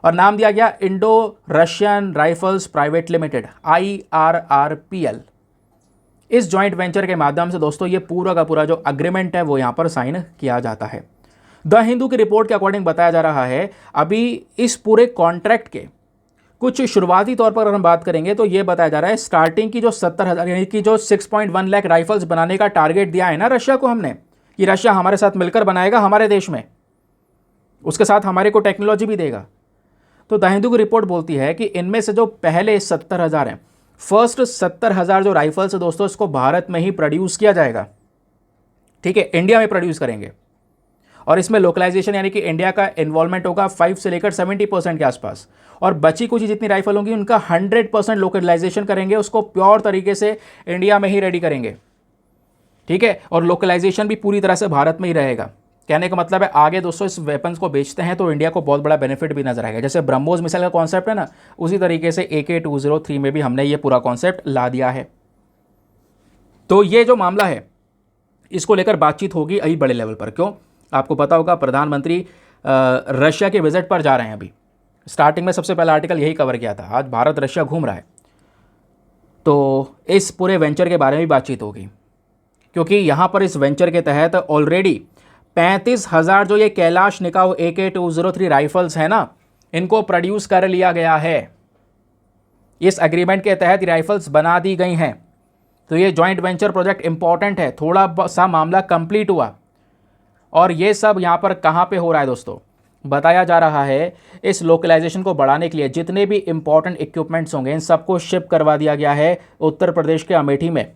और नाम दिया गया Indo Russian rifles private limited, IRRPL। इस जॉइंट वेंचर के माध्यम से दोस्तों ये पूरा का पूरा जो अग्रीमेंट है वो यहाँ पर साइन किया जाता है। द हिंदू की रिपोर्ट के अकॉर्डिंग बताया जा रहा है, अभी इस पूरे कॉन्ट्रैक्ट के कुछ शुरुआती तौर पर अगर हम बात करेंगे तो ये बताया जा रहा है स्टार्टिंग की जो 70,000 यानी कि जो 6.1 लाख राइफल्स बनाने का टारगेट दिया है ना रशिया को हमने, कि रशिया हमारे साथ मिलकर बनाएगा हमारे देश में, उसके साथ हमारे को टेक्नोलॉजी भी देगा। तो द हिंदू की रिपोर्ट बोलती है कि इनमें से जो पहले 70,000 हैं, फर्स्ट 70,000 जो राइफल्स है दोस्तों, इसको भारत में ही प्रोड्यूस किया जाएगा। ठीक है, इंडिया में प्रोड्यूस करेंगे, और इसमें लोकलाइजेशन यानी कि इंडिया का इन्वॉल्वमेंट होगा 5 से लेकर 70% के आसपास। और बची कुछ जितनी राइफल होंगी उनका 100% लोकलाइजेशन करेंगे, उसको प्योर तरीके से इंडिया में ही रेडी करेंगे। ठीक है, और लोकलाइजेशन भी पूरी तरह से भारत में ही रहेगा। कहने का मतलब है आगे दोस्तों इस वेपन्स को बेचते हैं तो इंडिया को बहुत बड़ा बेनिफिट भी नजर आएगा। जैसे ब्रह्मोस मिसाइल का कॉन्सेप्ट है ना, उसी तरीके से AK-203 में भी हमने ये पूरा कॉन्सेप्ट ला दिया है। तो ये जो मामला है इसको लेकर बातचीत होगी अभी बड़े लेवल पर। क्यों, आपको पता होगा प्रधानमंत्री रशिया के विजिट पर जा रहे हैं। अभी स्टार्टिंग में सबसे पहला आर्टिकल यही कवर किया था, आज भारत रशिया घूम रहा है, तो इस पूरे वेंचर के बारे में भी बातचीत होगी। क्योंकि यहाँ पर इस वेंचर के तहत ऑलरेडी 35,000 जो ये कैलाश निकाव AK-203 राइफल्स है ना, इनको प्रोड्यूस कर लिया गया है। इस एग्रीमेंट के तहत राइफल्स बना दी गई हैं। तो ये जॉइंट वेंचर प्रोजेक्ट इंपॉर्टेंट है, थोड़ा सा मामला कंप्लीट हुआ। और ये सब यहाँ पर कहाँ पे हो रहा है दोस्तों, बताया जा रहा है इस लोकलाइजेशन को बढ़ाने के लिए जितने भी इंपॉर्टेंट इक्विपमेंट्स होंगे इन सबको शिप करवा दिया गया है उत्तर प्रदेश के अमेठी में,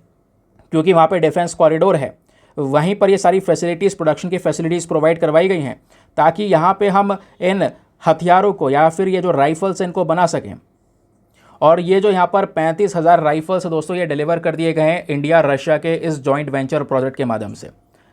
क्योंकि वहाँ पे डिफेंस कॉरिडोर है। वहीं पर ये सारी फैसिलिटीज़, प्रोडक्शन की फैसिलिटीज़ प्रोवाइड करवाई गई हैं, ताकि यहाँ पे हम इन हथियारों को या फिर ये जो राइफल्स इनको बना सकें। और ये जो यहाँ पर 35,000 राइफल्स दोस्तों ये डिलीवर कर दिए गए हैं इंडिया रशिया के इस जॉइंट वेंचर प्रोजेक्ट के माध्यम से।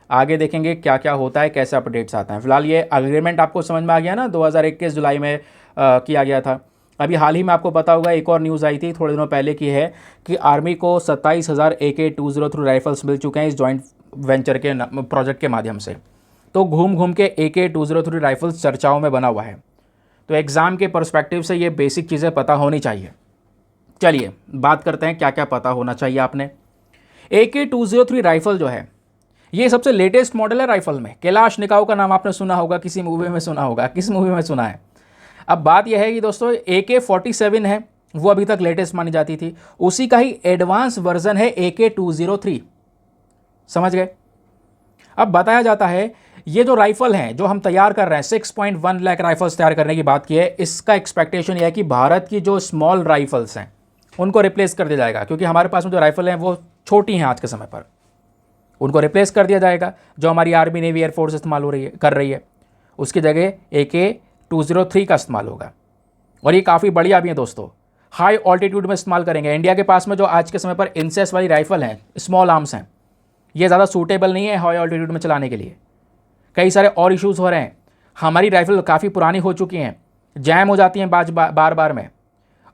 आगे देखेंगे क्या क्या होता है, कैसे अपडेट्स आते हैं। फिलहाल ये एग्रीमेंट आपको समझ में आ गया ना, 2021 जुलाई में किया गया था। अभी हाल ही में आपको पता होगा एक और न्यूज़ आई थी थोड़े दिनों पहले की है कि आर्मी को 27,000 AK-203 राइफल्स मिल चुके हैं इस जॉइंट वेंचर के प्रोजेक्ट के माध्यम से। तो घूम घूम के AK-203 राइफल्स चर्चाओं में बना हुआ है। तो एग्ज़ाम के पर्सपेक्टिव से ये बेसिक चीज़ें पता होनी चाहिए। चलिए बात करते हैं क्या क्या पता होना चाहिए आपने। AK-203 राइफल जो है ये सबसे लेटेस्ट मॉडल है राइफल में। कैलाश निकाव का नाम आपने सुना होगा, किसी मूवी में सुना होगा, किस मूवी में सुना है। अब बात यह है कि दोस्तों AK-47 है, वो अभी तक लेटेस्ट मानी जाती थी, उसी का ही एडवांस वर्जन है AK-203। समझ गए। अब बताया जाता है ये जो राइफल हैं जो हम तैयार कर रहे हैं, 6.1 लाख राइफल्स तैयार करने की बात की है, इसका एक्सपेक्टेशन यह है कि भारत की जो स्मॉल राइफल्स हैं उनको रिप्लेस कर दिया जाएगा। क्योंकि हमारे पास में जो राइफल हैं वो छोटी हैं आज के समय पर, उनको रिप्लेस कर दिया जाएगा। जो हमारी आर्मी, नेवी, एयरफोर्स इस्तेमाल कर रही है उसकी जगह AK-203 का इस्तेमाल होगा। और ये काफ़ी बढ़िया भी है दोस्तों, हाई ऑल्टीट्यूड में इस्तेमाल करेंगे। इंडिया के पास में जो आज के समय पर इंसेस वाली राइफल हैं, स्मॉल आर्म्स हैं, ये ज़्यादा सूटेबल नहीं है हाई ऑल्टीट्यूड में चलाने के लिए। कई सारे और इश्यूज़ हो रहे हैं। हमारी राइफल काफ़ी पुरानी हो चुकी हैं, जैम हो जाती हैं बार बार में,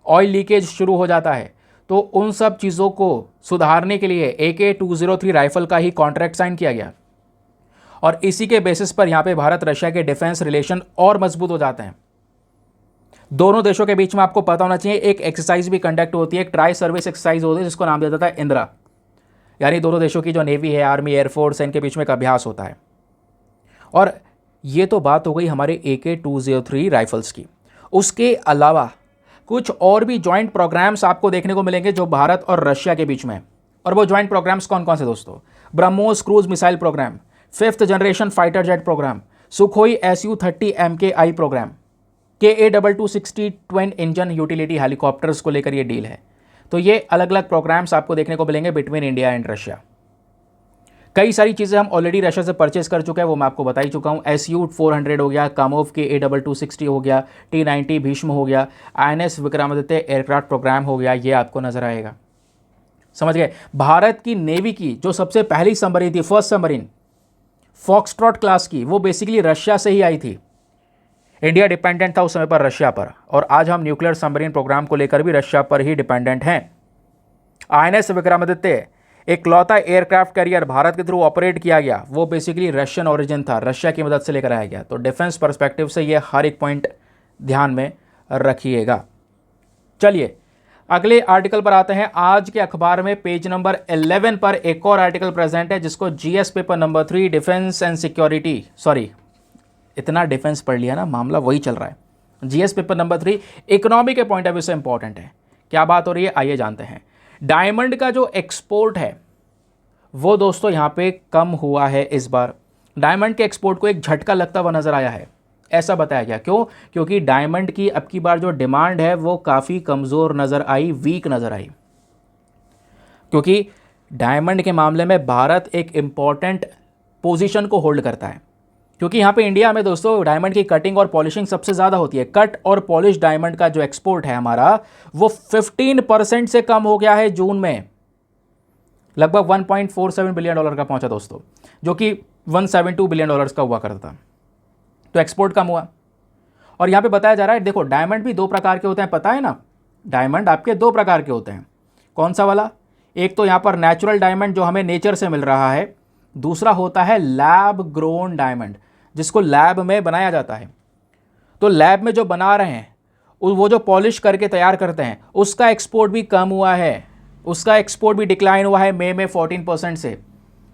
ऑयल लीकेज शुरू हो जाता है। तो उन सब चीज़ों को सुधारने के लिए AK-203 राइफल का ही कॉन्ट्रैक्ट साइन किया गया। और इसी के बेसिस पर यहाँ पे भारत रशिया के डिफेंस रिलेशन और मजबूत हो जाते हैं। दोनों देशों के बीच में आपको पता होना चाहिए एक एक्सरसाइज भी कंडक्ट होती है, एक ट्राई सर्विस एक्सरसाइज होती है जिसको नाम दिया जाता है इंदिरा। यानी दोनों देशों की जो नेवी है, आर्मी, एयरफोर्स, इनके बीच में एक अभ्यास होता है। और ये तो बात हो गई हमारे AK-203 राइफल्स की। उसके अलावा कुछ और भी जॉइंट प्रोग्राम्स आपको देखने को मिलेंगे जो भारत और रशिया के बीच में है। और वो जॉइंट प्रोग्राम्स कौन कौन से दोस्तों? BrahMos cruise missile programme, 5th generation fighter jet programme, Sukhoi Su-30 MKI programme, KA-2260 twin engine utility helicopters को लेकर ये डील है। तो ये अलग अलग प्रोग्राम्स आपको देखने को मिलेंगे बिटवीन इंडिया एंड रशिया। कई सारी चीज़ें हम ऑलरेडी रशिया से परचेस कर चुके हैं, वो मैं आपको बता ही चुका हूँ। Su-400 हो गया, कामोव KA-2260 हो गया, T-90 भीष्म हो गया, INS विक्रमादित्य एयरक्राफ्ट प्रोग्राम हो गया, ये आपको नजर आएगा। समझ गए? भारत की नेवी की जो सबसे पहली सबमरीन थी, फर्स्ट सबमरीन फॉक्सट्रॉट क्लास की, वो बेसिकली रशिया से ही आई थी। इंडिया डिपेंडेंट था उस समय पर रशिया पर, और आज हम न्यूक्लियर सबमरीन प्रोग्राम को लेकर भी रशिया पर ही डिपेंडेंट हैं। INS विक्रमादित्य एक लौता एयरक्राफ्ट कैरियर भारत के थ्रू ऑपरेट किया गया, वो बेसिकली रशियन ओरिजिन था, रशिया की मदद से लेकर आया गया। तो डिफेंस पर्सपेक्टिव से ये हर एक पॉइंट ध्यान में रखिएगा। चलिए अगले आर्टिकल पर आते हैं। आज के अखबार में पेज नंबर 11 पर एक और आर्टिकल प्रेजेंट है जिसको GS paper number 3 defence and security, sorry इतना डिफेंस पढ़ लिया ना, मामला वही चल रहा है। GS पेपर नंबर 3 इकोनॉमी के पॉइंट ऑफ व्यू से इंपॉर्टेंट है। क्या बात हो रही है, आइए जानते हैं। डायमंड का जो एक्सपोर्ट है वो दोस्तों यहाँ पे कम हुआ है इस बार। डायमंड के एक्सपोर्ट को एक झटका लगता हुआ नजर आया है, ऐसा बताया गया। क्यों? क्योंकि डायमंड की अब की बार जो डिमांड है वो काफ़ी कमज़ोर नज़र आई, वीक नज़र आई। क्योंकि डायमंड के मामले में भारत एक इम्पॉर्टेंट पोजीशन को होल्ड करता है, क्योंकि यहाँ पे इंडिया में दोस्तों डायमंड की कटिंग और पॉलिशिंग सबसे ज़्यादा होती है। कट और पॉलिश डायमंड का जो एक्सपोर्ट है हमारा वो 15% से कम हो गया है जून में, लगभग $1.47 बिलियन का पहुंचा दोस्तों, जो कि $172 बिलियन का हुआ करता था। तो एक्सपोर्ट कम हुआ। और यहाँ पे बताया जा रहा है, देखो डायमंड भी दो प्रकार के होते हैं, पता है ना? डायमंड आपके दो प्रकार के होते हैं। कौन सा वाला? एक तो यहाँ पर नेचुरल डायमंड जो हमें नेचर से मिल रहा है, दूसरा होता है लैब ग्रोन डायमंड जिसको लैब में बनाया जाता है। तो लैब में जो बना रहे हैं वो जो पॉलिश करके तैयार करते हैं उसका एक्सपोर्ट भी कम हुआ है, उसका एक्सपोर्ट भी डिक्लाइन हुआ है मई में 14% से।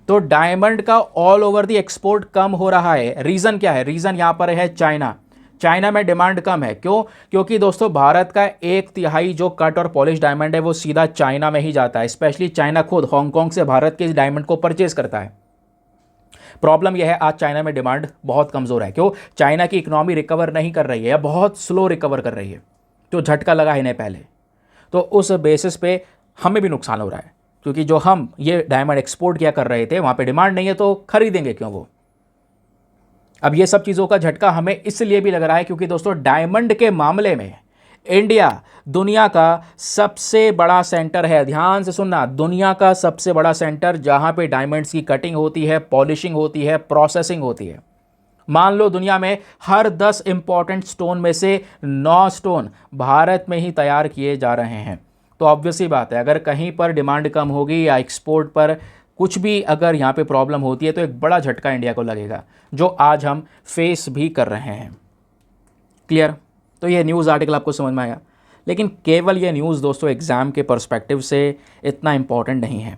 तो डायमंड का ऑल ओवर दी एक्सपोर्ट कम हो रहा है। रीज़न क्या है? रीज़न यहाँ पर है चाइना। चाइना में डिमांड कम है। क्यों? क्योंकि दोस्तों भारत का 1/3 जो कट और पॉलिश डायमंड है वो सीधा चाइना में ही जाता है। स्पेशली चाइना खुद हांगकांग से भारत के इस डायमंड को परचेज करता है। प्रॉब्लम यह है आज चाइना में डिमांड बहुत कमज़ोर है। क्यों? चाइना की इकोनॉमी रिकवर नहीं कर रही है या बहुत स्लो रिकवर कर रही है, जो झटका लगा है इन्हें पहले। तो उस बेसिस पे हमें भी नुकसान हो रहा है, क्योंकि जो हम ये डायमंड एक्सपोर्ट किया कर रहे थे वहाँ पे डिमांड नहीं है, तो खरीदेंगे क्यों वो? अब ये सब चीज़ों का झटका हमें इसलिए भी लग रहा है क्योंकि दोस्तों डायमंड के मामले में इंडिया दुनिया का सबसे बड़ा सेंटर है। ध्यान से सुनना, दुनिया का सबसे बड़ा सेंटर जहाँ पे डायमंड्स की कटिंग होती है, पॉलिशिंग होती है, प्रोसेसिंग होती है। मान लो दुनिया में हर 10 इंपॉर्टेंट स्टोन में से 9 स्टोन भारत में ही तैयार किए जा रहे हैं। तो ऑब्वियसली बात है, अगर कहीं पर डिमांड कम होगी या एक्सपोर्ट पर कुछ भी अगर यहाँ पे प्रॉब्लम होती है तो एक बड़ा झटका इंडिया को लगेगा, जो आज हम फेस भी कर रहे हैं। क्लियर? तो ये न्यूज़ आर्टिकल आपको समझ में आया। लेकिन केवल ये न्यूज़ दोस्तों एग्ज़ाम के पर्सपेक्टिव से इतना इंपॉर्टेंट नहीं है।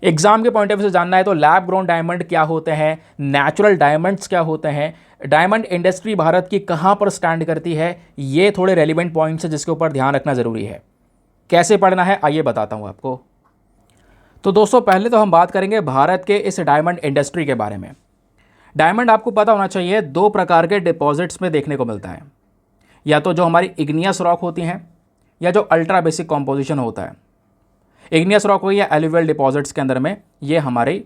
एग्जाम के पॉइंट ऑफ व्यू से जानना है तो लैब ग्रोन डायमंड क्या होते हैं, नेचुरल डायमंड्स क्या होते हैं, डायमंड इंडस्ट्री भारत की कहाँ पर स्टैंड करती है, ये थोड़े रेलिवेंट पॉइंट्स हैं जिसके ऊपर ध्यान रखना ज़रूरी है। कैसे पढ़ना है आइए बताता हूँ आपको। तो दोस्तों पहले तो हम बात करेंगे भारत के इस डायमंड इंडस्ट्री के बारे में। डायमंड आपको पता होना चाहिए दो प्रकार के डिपॉजिट्स में देखने को मिलता है, या तो जो हमारी इग्नियस रॉक होती हैं या जो अल्ट्रा बेसिक कॉम्पोजिशन होता है। इग्नियस रॉक हो या एलुवियल डिपॉजिट्स के अंदर में ये हमारे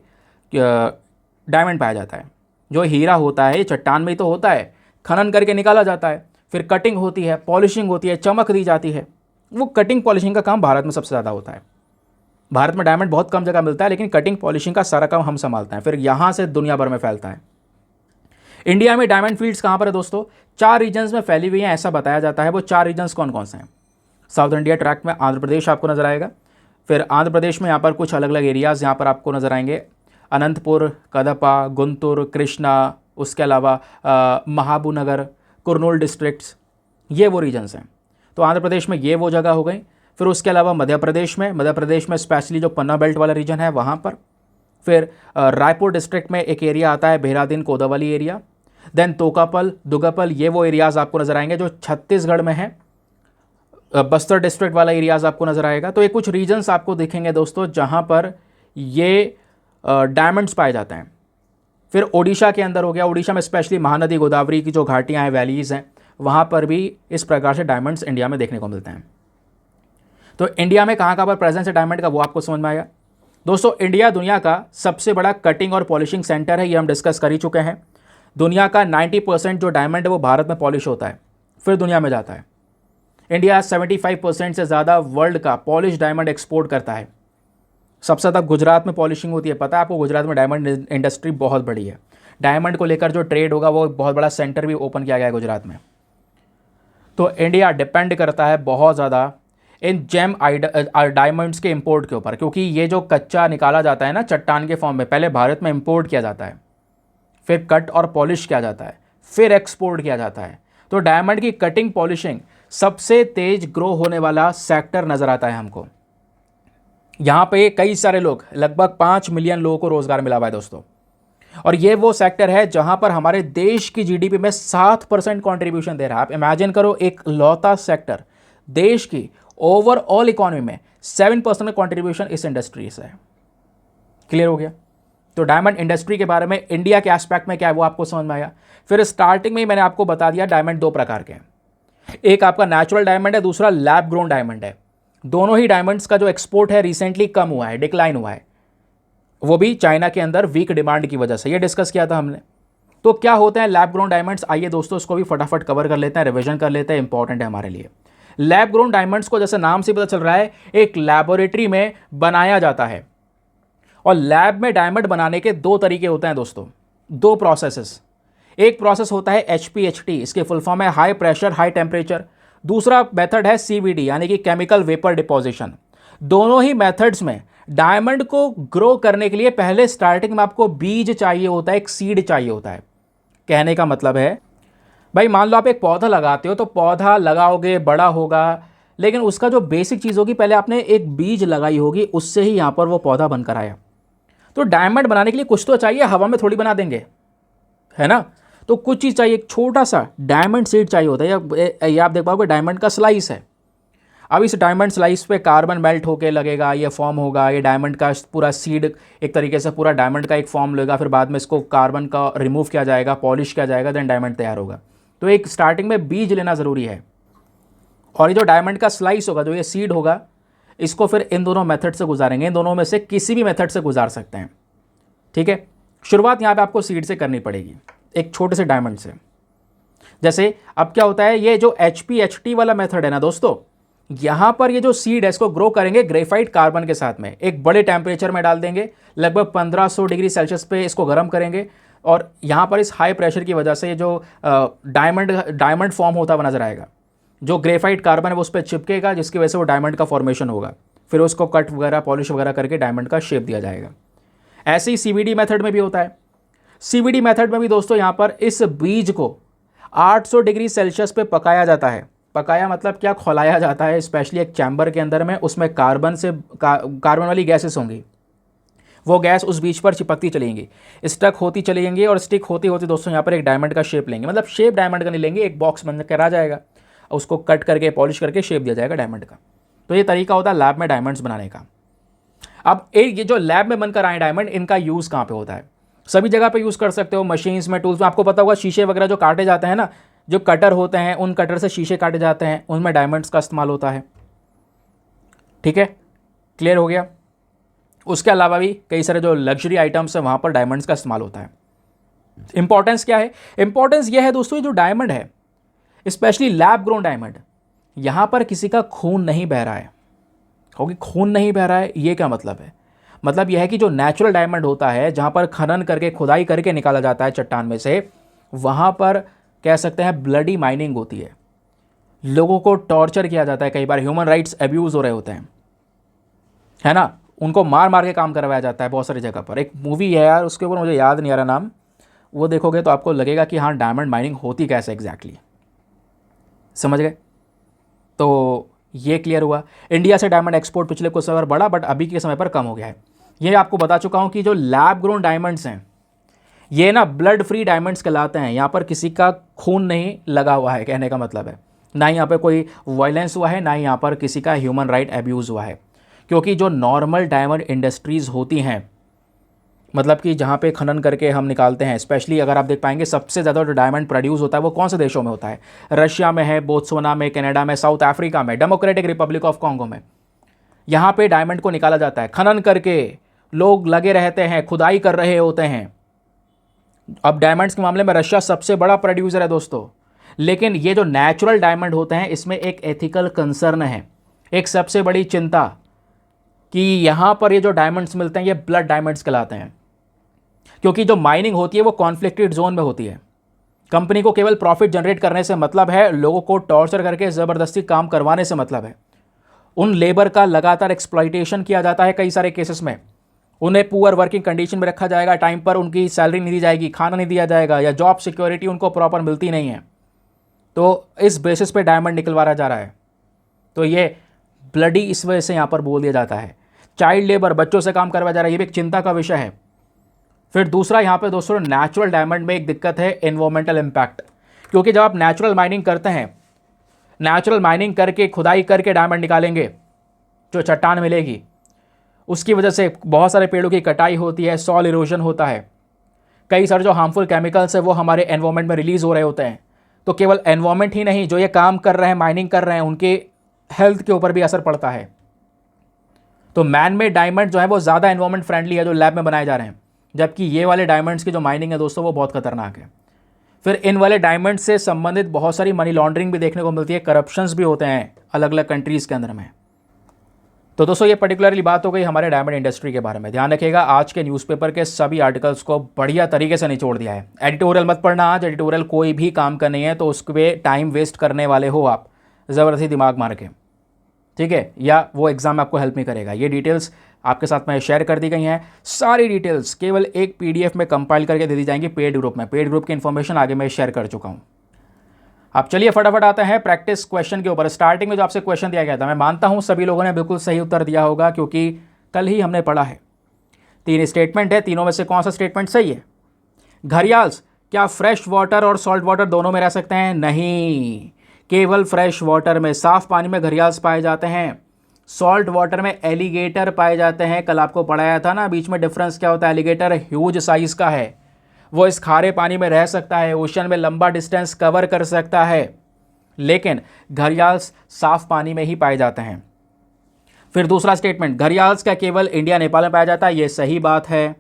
डायमंड पाया जाता है। जो हीरा होता है ये चट्टान में ही तो होता है, खनन करके निकाला जाता है, फिर कटिंग होती है, पॉलिशिंग होती है, चमक दी जाती है। वो कटिंग पॉलिशिंग का काम भारत में सबसे ज़्यादा होता है। भारत में डायमंड बहुत कम जगह मिलता है, लेकिन कटिंग पॉलिशिंग का सारा काम हम संभालते हैं, फिर यहाँ से दुनिया भर में फैलता है। इंडिया में डायमंड फील्ड्स कहाँ पर है दोस्तों? 4 रीजन्स में फैली हुई हैं, ऐसा बताया जाता है। वो 4 रीजन्स कौन कौन से हैं? साउथ इंडिया ट्रैक्ट में आंध्र प्रदेश आपको नजर आएगा, फिर आंध्र प्रदेश में यहाँ पर कुछ अलग अलग एरियाज़ यहाँ पर आपको नज़र आएंगे, अनंतपुर, कदपा, गुंटूर, कृष्णा, उसके अलावा महाबूनगर, कुरनूल डिस्ट्रिक्ट्स, ये वो रीजन्स हैं। तो आंध्र प्रदेश में ये वो जगह हो गई। फिर उसके अलावा मध्य प्रदेश में स्पेशली जो पन्ना बेल्ट वाला रीजन है वहाँ पर, फिर रायपुर डिस्ट्रिक्ट में एक एरिया आता है बेहरादीन कोदावली एरिया, देन तोकापल, दुगापल, ये वो एरियाज़ आपको नज़र आएंगे जो छत्तीसगढ़ में है। बस्तर डिस्ट्रिक्ट वाला एरियाज़ आपको नज़र आएगा। तो ये कुछ रीजन्स आपको दिखेंगे दोस्तों जहाँ पर ये डायमंड्स पाए जाते हैं। फिर ओडिशा के अंदर हो गया, ओडिशा में स्पेशली महानदी गोदावरी की जो घाटियाँ हैं, वैलीज़ हैं, वहाँ पर भी इस प्रकार से डायमंड्स इंडिया में देखने को मिलते हैं। तो इंडिया में कहाँ कहाँ पर प्रेजेंस है डायमंड का, वो आपको समझ में आया। दोस्तों इंडिया दुनिया का सबसे बड़ा कटिंग और पॉलिशिंग सेंटर है, ये हम डिस्कस कर ही चुके हैं। दुनिया का 90% जो डायमंड है वो भारत में पॉलिश होता है, फिर दुनिया में जाता है। इंडिया 75% से ज़्यादा वर्ल्ड का पॉलिश डायमंड एक्सपोर्ट करता है। सबसे ज़्यादा गुजरात में पॉलिशिंग होती है, पता है आपको, गुजरात में डायमंड इंडस्ट्री बहुत बड़ी है। डायमंड को लेकर जो ट्रेड होगा वो बहुत बड़ा सेंटर भी ओपन किया गया है गुजरात में। तो इंडिया डिपेंड करता है बहुत ज़्यादा इन जेम डायमंड्स के इंपोर्ट के ऊपर, क्योंकि ये जो कच्चा निकाला जाता है ना चट्टान के फॉर्म में, पहले भारत में इंपोर्ट किया जाता है, फिर कट और पॉलिश किया जाता है, फिर एक्सपोर्ट किया जाता है। तो डायमंड की कटिंग पॉलिशिंग सबसे तेज ग्रो होने वाला सेक्टर नज़र आता है हमको। यहाँ पे कई सारे लोग, लगभग 5 मिलियन लोगों को रोज़गार मिला हुआ है दोस्तों। और ये वो सेक्टर है जहाँ पर हमारे देश की जीडीपी में 7% कॉन्ट्रीब्यूशन दे रहा है। आप इमेजिन करो, एक लौता सेक्टर देश की ओवरऑल इकोनॉमी में 7% का कॉन्ट्रीब्यूशन इस इंडस्ट्री से है। क्लियर हो गया। तो डायमंड इंडस्ट्री के बारे में इंडिया के एस्पेक्ट में क्या है वो आपको समझ में आया। फिर स्टार्टिंग में ही मैंने आपको बता दिया डायमंड दो प्रकार के हैं, एक आपका नेचुरल डायमंड है, दूसरा लैब ग्रोन डायमंड है। दोनों ही डायमंड्स का जो एक्सपोर्ट है रिसेंटली कम हुआ है, डिक्लाइन हुआ है, वो भी चाइना के अंदर वीक डिमांड की वजह से। ये डिस्कस किया था हमने। तो क्या होते हैं लैब ग्रोन डायमंड्स, आइए दोस्तों इसको भी फटाफट कवर कर लेते हैं, रिवीजन कर लेते हैं, इंपॉर्टेंट है हमारे लिए। लैब ग्रोन डायमंड्स को जैसे नाम से पता चल रहा है, एक लैबोरेटरी में बनाया जाता है। और लैब में डायमंड बनाने के दो तरीके होते हैं दोस्तों, दो प्रोसेसेस। एक प्रोसेस होता है HPHT, इसके फुल फॉर्म है हाई प्रेशर हाई टेम्परेचर। दूसरा मेथड है CVD यानी कि केमिकल वेपर डिपोजिशन। दोनों ही मेथड्स में डायमंड को ग्रो करने के लिए पहले स्टार्टिंग में आपको बीज चाहिए होता है, एक सीड चाहिए होता है। कहने का मतलब है भाई, मान लो आप एक पौधा लगाते हो, तो पौधा लगाओगे, बड़ा होगा, लेकिन उसका जो बेसिक चीज़ होगी, पहले आपने एक बीज लगाई होगी, उससे ही यहाँ पर वो पौधा बनकर आया। तो डायमंड बनाने के लिए कुछ तो चाहिए, हवा में थोड़ी बना देंगे, है ना। तो कुछ चीज़ चाहिए, एक छोटा सा डायमंड सीड चाहिए होता है। ये आप देख पाओगे डायमंड का स्लाइस है। अब इस डायमंड स्लाइस पे कार्बन मेल्ट होके लगेगा, ये फॉर्म होगा, ये डायमंड का पूरा सीड एक तरीके से पूरा डायमंड का एक फॉर्म लेगा, फिर बाद में इसको कार्बन का रिमूव किया जाएगा, पॉलिश किया जाएगा, देन डायमंड तैयार होगा। तो एक स्टार्टिंग में बीज लेना ज़रूरी है। और ये जो डायमंड का स्लाइस होगा, जो ये सीड होगा, इसको फिर इन दोनों मेथड से गुजारेंगे। इन दोनों में से किसी भी मेथड से गुजार सकते हैं, ठीक है। शुरुआत यहाँ पे आपको सीड से करनी पड़ेगी, एक छोटे से डायमंड से। जैसे अब क्या होता है, ये जो HPHT वाला मेथड है ना दोस्तों, यहाँ पर ये जो सीड है इसको ग्रो करेंगे ग्रेफाइट कार्बन के साथ में, एक बड़े टेम्परेचर में डाल देंगे, लगभग 1500 डिग्री सेल्सियस पे इसको गर्म करेंगे। और यहाँ पर इस हाई प्रेशर की वजह से ये जो डायमंड फॉर्म होता हुआ नजर आएगा, जो ग्रेफाइट कार्बन है वो उस पर चिपकेगा, जिसकी वजह से वो डायमंड का फॉर्मेशन होगा। फिर उसको कट वगैरह पॉलिश वगैरह करके डायमंड का शेप दिया जाएगा। ऐसे ही CVD मेथड में भी होता है। CVD मेथड में भी दोस्तों यहाँ पर इस बीज को 800 डिग्री सेल्सियस पे पकाया जाता है। पकाया मतलब क्या, खौलाया जाता है, स्पेशली एक चैम्बर के अंदर में। उसमें कार्बन वाली गैसेस होंगी, वो गैस उस बीज पर चिपकती चलेंगी, स्टक होती चलेंगी, और स्टिक होती होती दोस्तों यहाँ पर एक डायमंड का शेप लेंगे। मतलब शेप डायमंड का नहीं लेंगे, एक बॉक्स बन कर आ जाएगा, उसको कट करके पॉलिश करके शेप दिया जाएगा डायमंड का। तो ये तरीका होता है लैब में डायमंड्स बनाने का। अब ये जो लैब में बनकर आए डायमंड, इनका यूज़ कहाँ पे होता है? सभी जगह पे यूज़ कर सकते हो, मशीन्स में, टूल्स में। आपको पता होगा शीशे वगैरह जो काटे जाते हैं ना, जो कटर होते हैं, उन कटर से शीशे काटे जाते हैं, उनमें डायमंड्स का इस्तेमाल होता है, ठीक है। क्लियर हो गया। उसके अलावा भी कई सारे जो लग्जरी आइटम्स हैं वहाँ पर डायमंड्स का इस्तेमाल होता है। इंपॉर्टेंस क्या है? इंपॉर्टेंस यह है दोस्तों, जो डायमंड है, स्पेशली लैब ग्रोन डायमंड, यहाँ पर किसी का खून नहीं बह रहा है। क्योंकि खून नहीं बह रहा है, ये क्या मतलब है? मतलब यह है कि जो नेचुरल डायमंड होता है, जहाँ पर खनन करके खुदाई करके निकाला जाता है चट्टान में से, वहाँ पर कह सकते हैं ब्लडी माइनिंग होती है, लोगों को टॉर्चर किया जाता है, कई बार ह्यूमन राइट्स अब्यूज़ हो रहे होते हैं, है ना। उनको मार मार के काम करवाया जाता है बहुत सारी जगह पर। एक मूवी है यार, उसके ऊपर मुझे याद नहीं आ रहा नाम, वो देखोगे तो आपको लगेगा कि हाँ डायमंड माइनिंग होती कैसे एग्जैक्टली, समझ गए। तो ये क्लियर हुआ। इंडिया से डायमंड एक्सपोर्ट पिछले कुछ समय बढ़ा, बट अभी के समय पर कम हो गया है। ये आपको बता चुका हूँ कि जो लैब ग्रोन डायमंड्स हैं, ये ना ब्लड फ्री डायमंड्स कहलाते हैं। यहाँ पर किसी का खून नहीं लगा हुआ है, कहने का मतलब है। ना ही यहाँ पर कोई वायलेंस हुआ है, ना ही यहाँ पर किसी का ह्यूमन राइट एब्यूज़ हुआ है। क्योंकि जो नॉर्मल डायमंड इंडस्ट्रीज़ होती हैं, मतलब कि जहाँ पे खनन करके हम निकालते हैं, स्पेशली अगर आप देख पाएंगे सबसे ज़्यादा जो डायमंड प्रोड्यूस होता है वो कौन से देशों में होता है? रशिया में है, बोत्सवाना में, कनाडा में, साउथ अफ्रीका में, डेमोक्रेटिक रिपब्लिक ऑफ कॉन्गो में। यहाँ पे डायमंड को निकाला जाता है खनन करके। लोग लगे रहते हैं, खुदाई कर रहे होते हैं। अब डायमंड्स के मामले में रशिया सबसे बड़ा प्रोड्यूसर है दोस्तों। लेकिन ये जो नेचुरल डायमंड होते हैं इसमें एक एथिकल कंसर्न है, एक सबसे बड़ी चिंता, कि यहाँ पर ये जो डायमंड्स मिलते हैं ये ब्लड डायमंड्स कहलाते हैं। क्योंकि जो माइनिंग होती है वो कॉन्फ्लिक्टेड जोन में होती है। कंपनी को केवल प्रॉफिट जनरेट करने से मतलब है, लोगों को टॉर्चर करके ज़बरदस्ती काम करवाने से मतलब है। उन लेबर का लगातार एक्सप्लॉइटेशन किया जाता है कई सारे केसेस में। उन्हें पुअर वर्किंग कंडीशन में रखा जाएगा, टाइम पर उनकी सैलरी नहीं दी जाएगी, खाना नहीं दिया जाएगा, या जॉब सिक्योरिटी उनको प्रॉपर मिलती नहीं है। तो इस बेसिस पे डायमंड निकलवाया जा रहा है। तो ये ब्लडी इस वजह से यहाँ पर बोल दिया जाता है। चाइल्ड लेबर, बच्चों से काम करवाया जा रहा है, ये भी एक चिंता का विषय है। फिर दूसरा यहाँ पे दोस्तों नेचुरल डायमंड में एक दिक्कत है, एनवायरमेंटल इम्पैक्ट। क्योंकि जब आप नेचुरल माइनिंग करते हैं, नेचुरल माइनिंग करके खुदाई करके डायमंड निकालेंगे, जो चट्टान मिलेगी, उसकी वजह से बहुत सारे पेड़ों की कटाई होती है, सॉइल इरोजन होता है, कई सारे जो हार्मफुल केमिकल्स है वो हमारे एनवायरमेंट में रिलीज हो रहे होते हैं। तो केवल एनवायरमेंट ही नहीं, जो ये काम कर रहे हैं, माइनिंग कर रहे हैं, उनके हेल्थ के ऊपर भी असर पड़ता है। तो मैन मेड डायमंड जो है वो ज़्यादा एनवायरमेंट फ्रेंडली है, जो लैब में बनाए जा रहे हैं, जबकि ये वाले डायमंड्स की जो माइनिंग है दोस्तों वो बहुत खतरनाक है। फिर इन वाले डायमंड से संबंधित बहुत सारी मनी लॉन्ड्रिंग भी देखने को मिलती है, करप्शंस भी होते हैं अलग अलग कंट्रीज़ के अंदर में। तो दोस्तों ये पर्टिकुलरली बात हो गई हमारे डायमंड इंडस्ट्री के बारे में। ध्यान रखिएगा, आज के न्यूज़पेपर के सभी आर्टिकल्स को बढ़िया तरीके से निचोड़ दिया है। एडिटोरियल मत पढ़ना, आज एडिटोरियल कोई भी काम का नहीं है, तो उस पर टाइम वेस्ट करने वाले हो आप ज़बरदस्ती दिमाग मार के, ठीक है, या वो एग्ज़ाम में आपको हेल्प नहीं करेगा। ये डिटेल्स आपके साथ में शेयर कर दी गई हैं। सारी डिटेल्स केवल एक PDF में कंपाइल करके दे दी जाएंगी पेड ग्रुप में। पेड ग्रुप की इन्फॉर्मेशन आगे मैं शेयर कर चुका हूँ। अब चलिए फटाफट आते हैं प्रैक्टिस क्वेश्चन के ऊपर। स्टार्टिंग में जो आपसे क्वेश्चन दिया गया था, मैं मानता हूँ सभी लोगों ने बिल्कुल सही उत्तर दिया होगा, क्योंकि कल ही हमने पढ़ा है। 3 स्टेटमेंट है, तीनों में से कौन सा स्टेटमेंट सही है? घड़ियाल्स क्या फ्रेश वाटर और सॉल्ट वाटर दोनों में रह सकते हैं? नहीं, केवल फ्रेश वाटर में, साफ पानी में घड़ियाल्स पाए जाते हैं। सॉल्ट वाटर में एलिगेटर पाए जाते हैं। कल आपको पढ़ाया था ना, बीच में डिफरेंस क्या होता है। एलिगेटर ह्यूज साइज का है, वो इस खारे पानी में रह सकता है, ओशन में लंबा डिस्टेंस कवर कर सकता है, लेकिन घड़ियाल्स साफ पानी में ही पाए जाते हैं। फिर दूसरा स्टेटमेंट, घड़ियाल्स का केवल इंडिया नेपाल में पाया जाता है, ये सही बात है।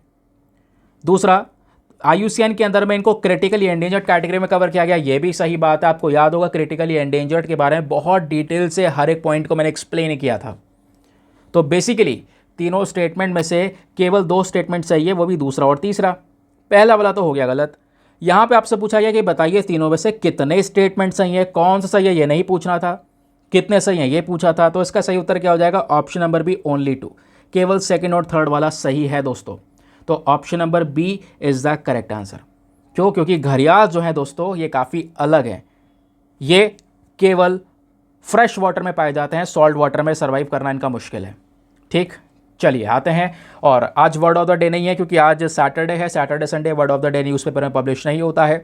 दूसरा, IUCN के अंदर में इनको क्रिटिकली एंडेंजर्ड कैटेगरी में कवर किया गया, ये भी सही बात है। आपको याद होगा क्रिटिकली एंडेंजर्ड के बारे में बहुत डिटेल से हर एक पॉइंट को मैंने एक्सप्लेन किया था। तो बेसिकली तीनों स्टेटमेंट में से केवल 2 स्टेटमेंट सही है, वो भी दूसरा और तीसरा। पहला वाला तो हो गया गलत। यहाँ पे आपसे पूछा गया कि बताइए तीनों में से कितने स्टेटमेंट सही है, कौन सा सही है ये नहीं पूछना था, कितने सही हैं ये पूछा था। तो इसका सही उत्तर क्या हो जाएगा? Option number B, only 2। केवल सेकंड और थर्ड वाला सही है दोस्तों। तो option number B is the correct answer. क्यों? क्योंकि घड़ियाल जो है दोस्तों ये काफ़ी अलग है, ये केवल फ्रेश वाटर में पाए जाते हैं, सॉल्ट वाटर में सर्वाइव करना इनका मुश्किल है। ठीक, चलिए आते हैं। और आज वर्ड ऑफ द डे नहीं है, क्योंकि आज सैटरडे है। Saturday Sunday word of the day newspaper में पब्लिश नहीं होता है,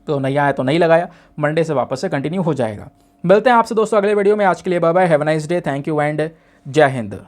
तो नहीं आया तो नहीं लगाया, मंडे से वापस से कंटिन्यू हो जाएगा। मिलते हैं आपसे दोस्तों अगले वीडियो में। आज के लिए bye bye, have a nice day, thank you and Jai Hind.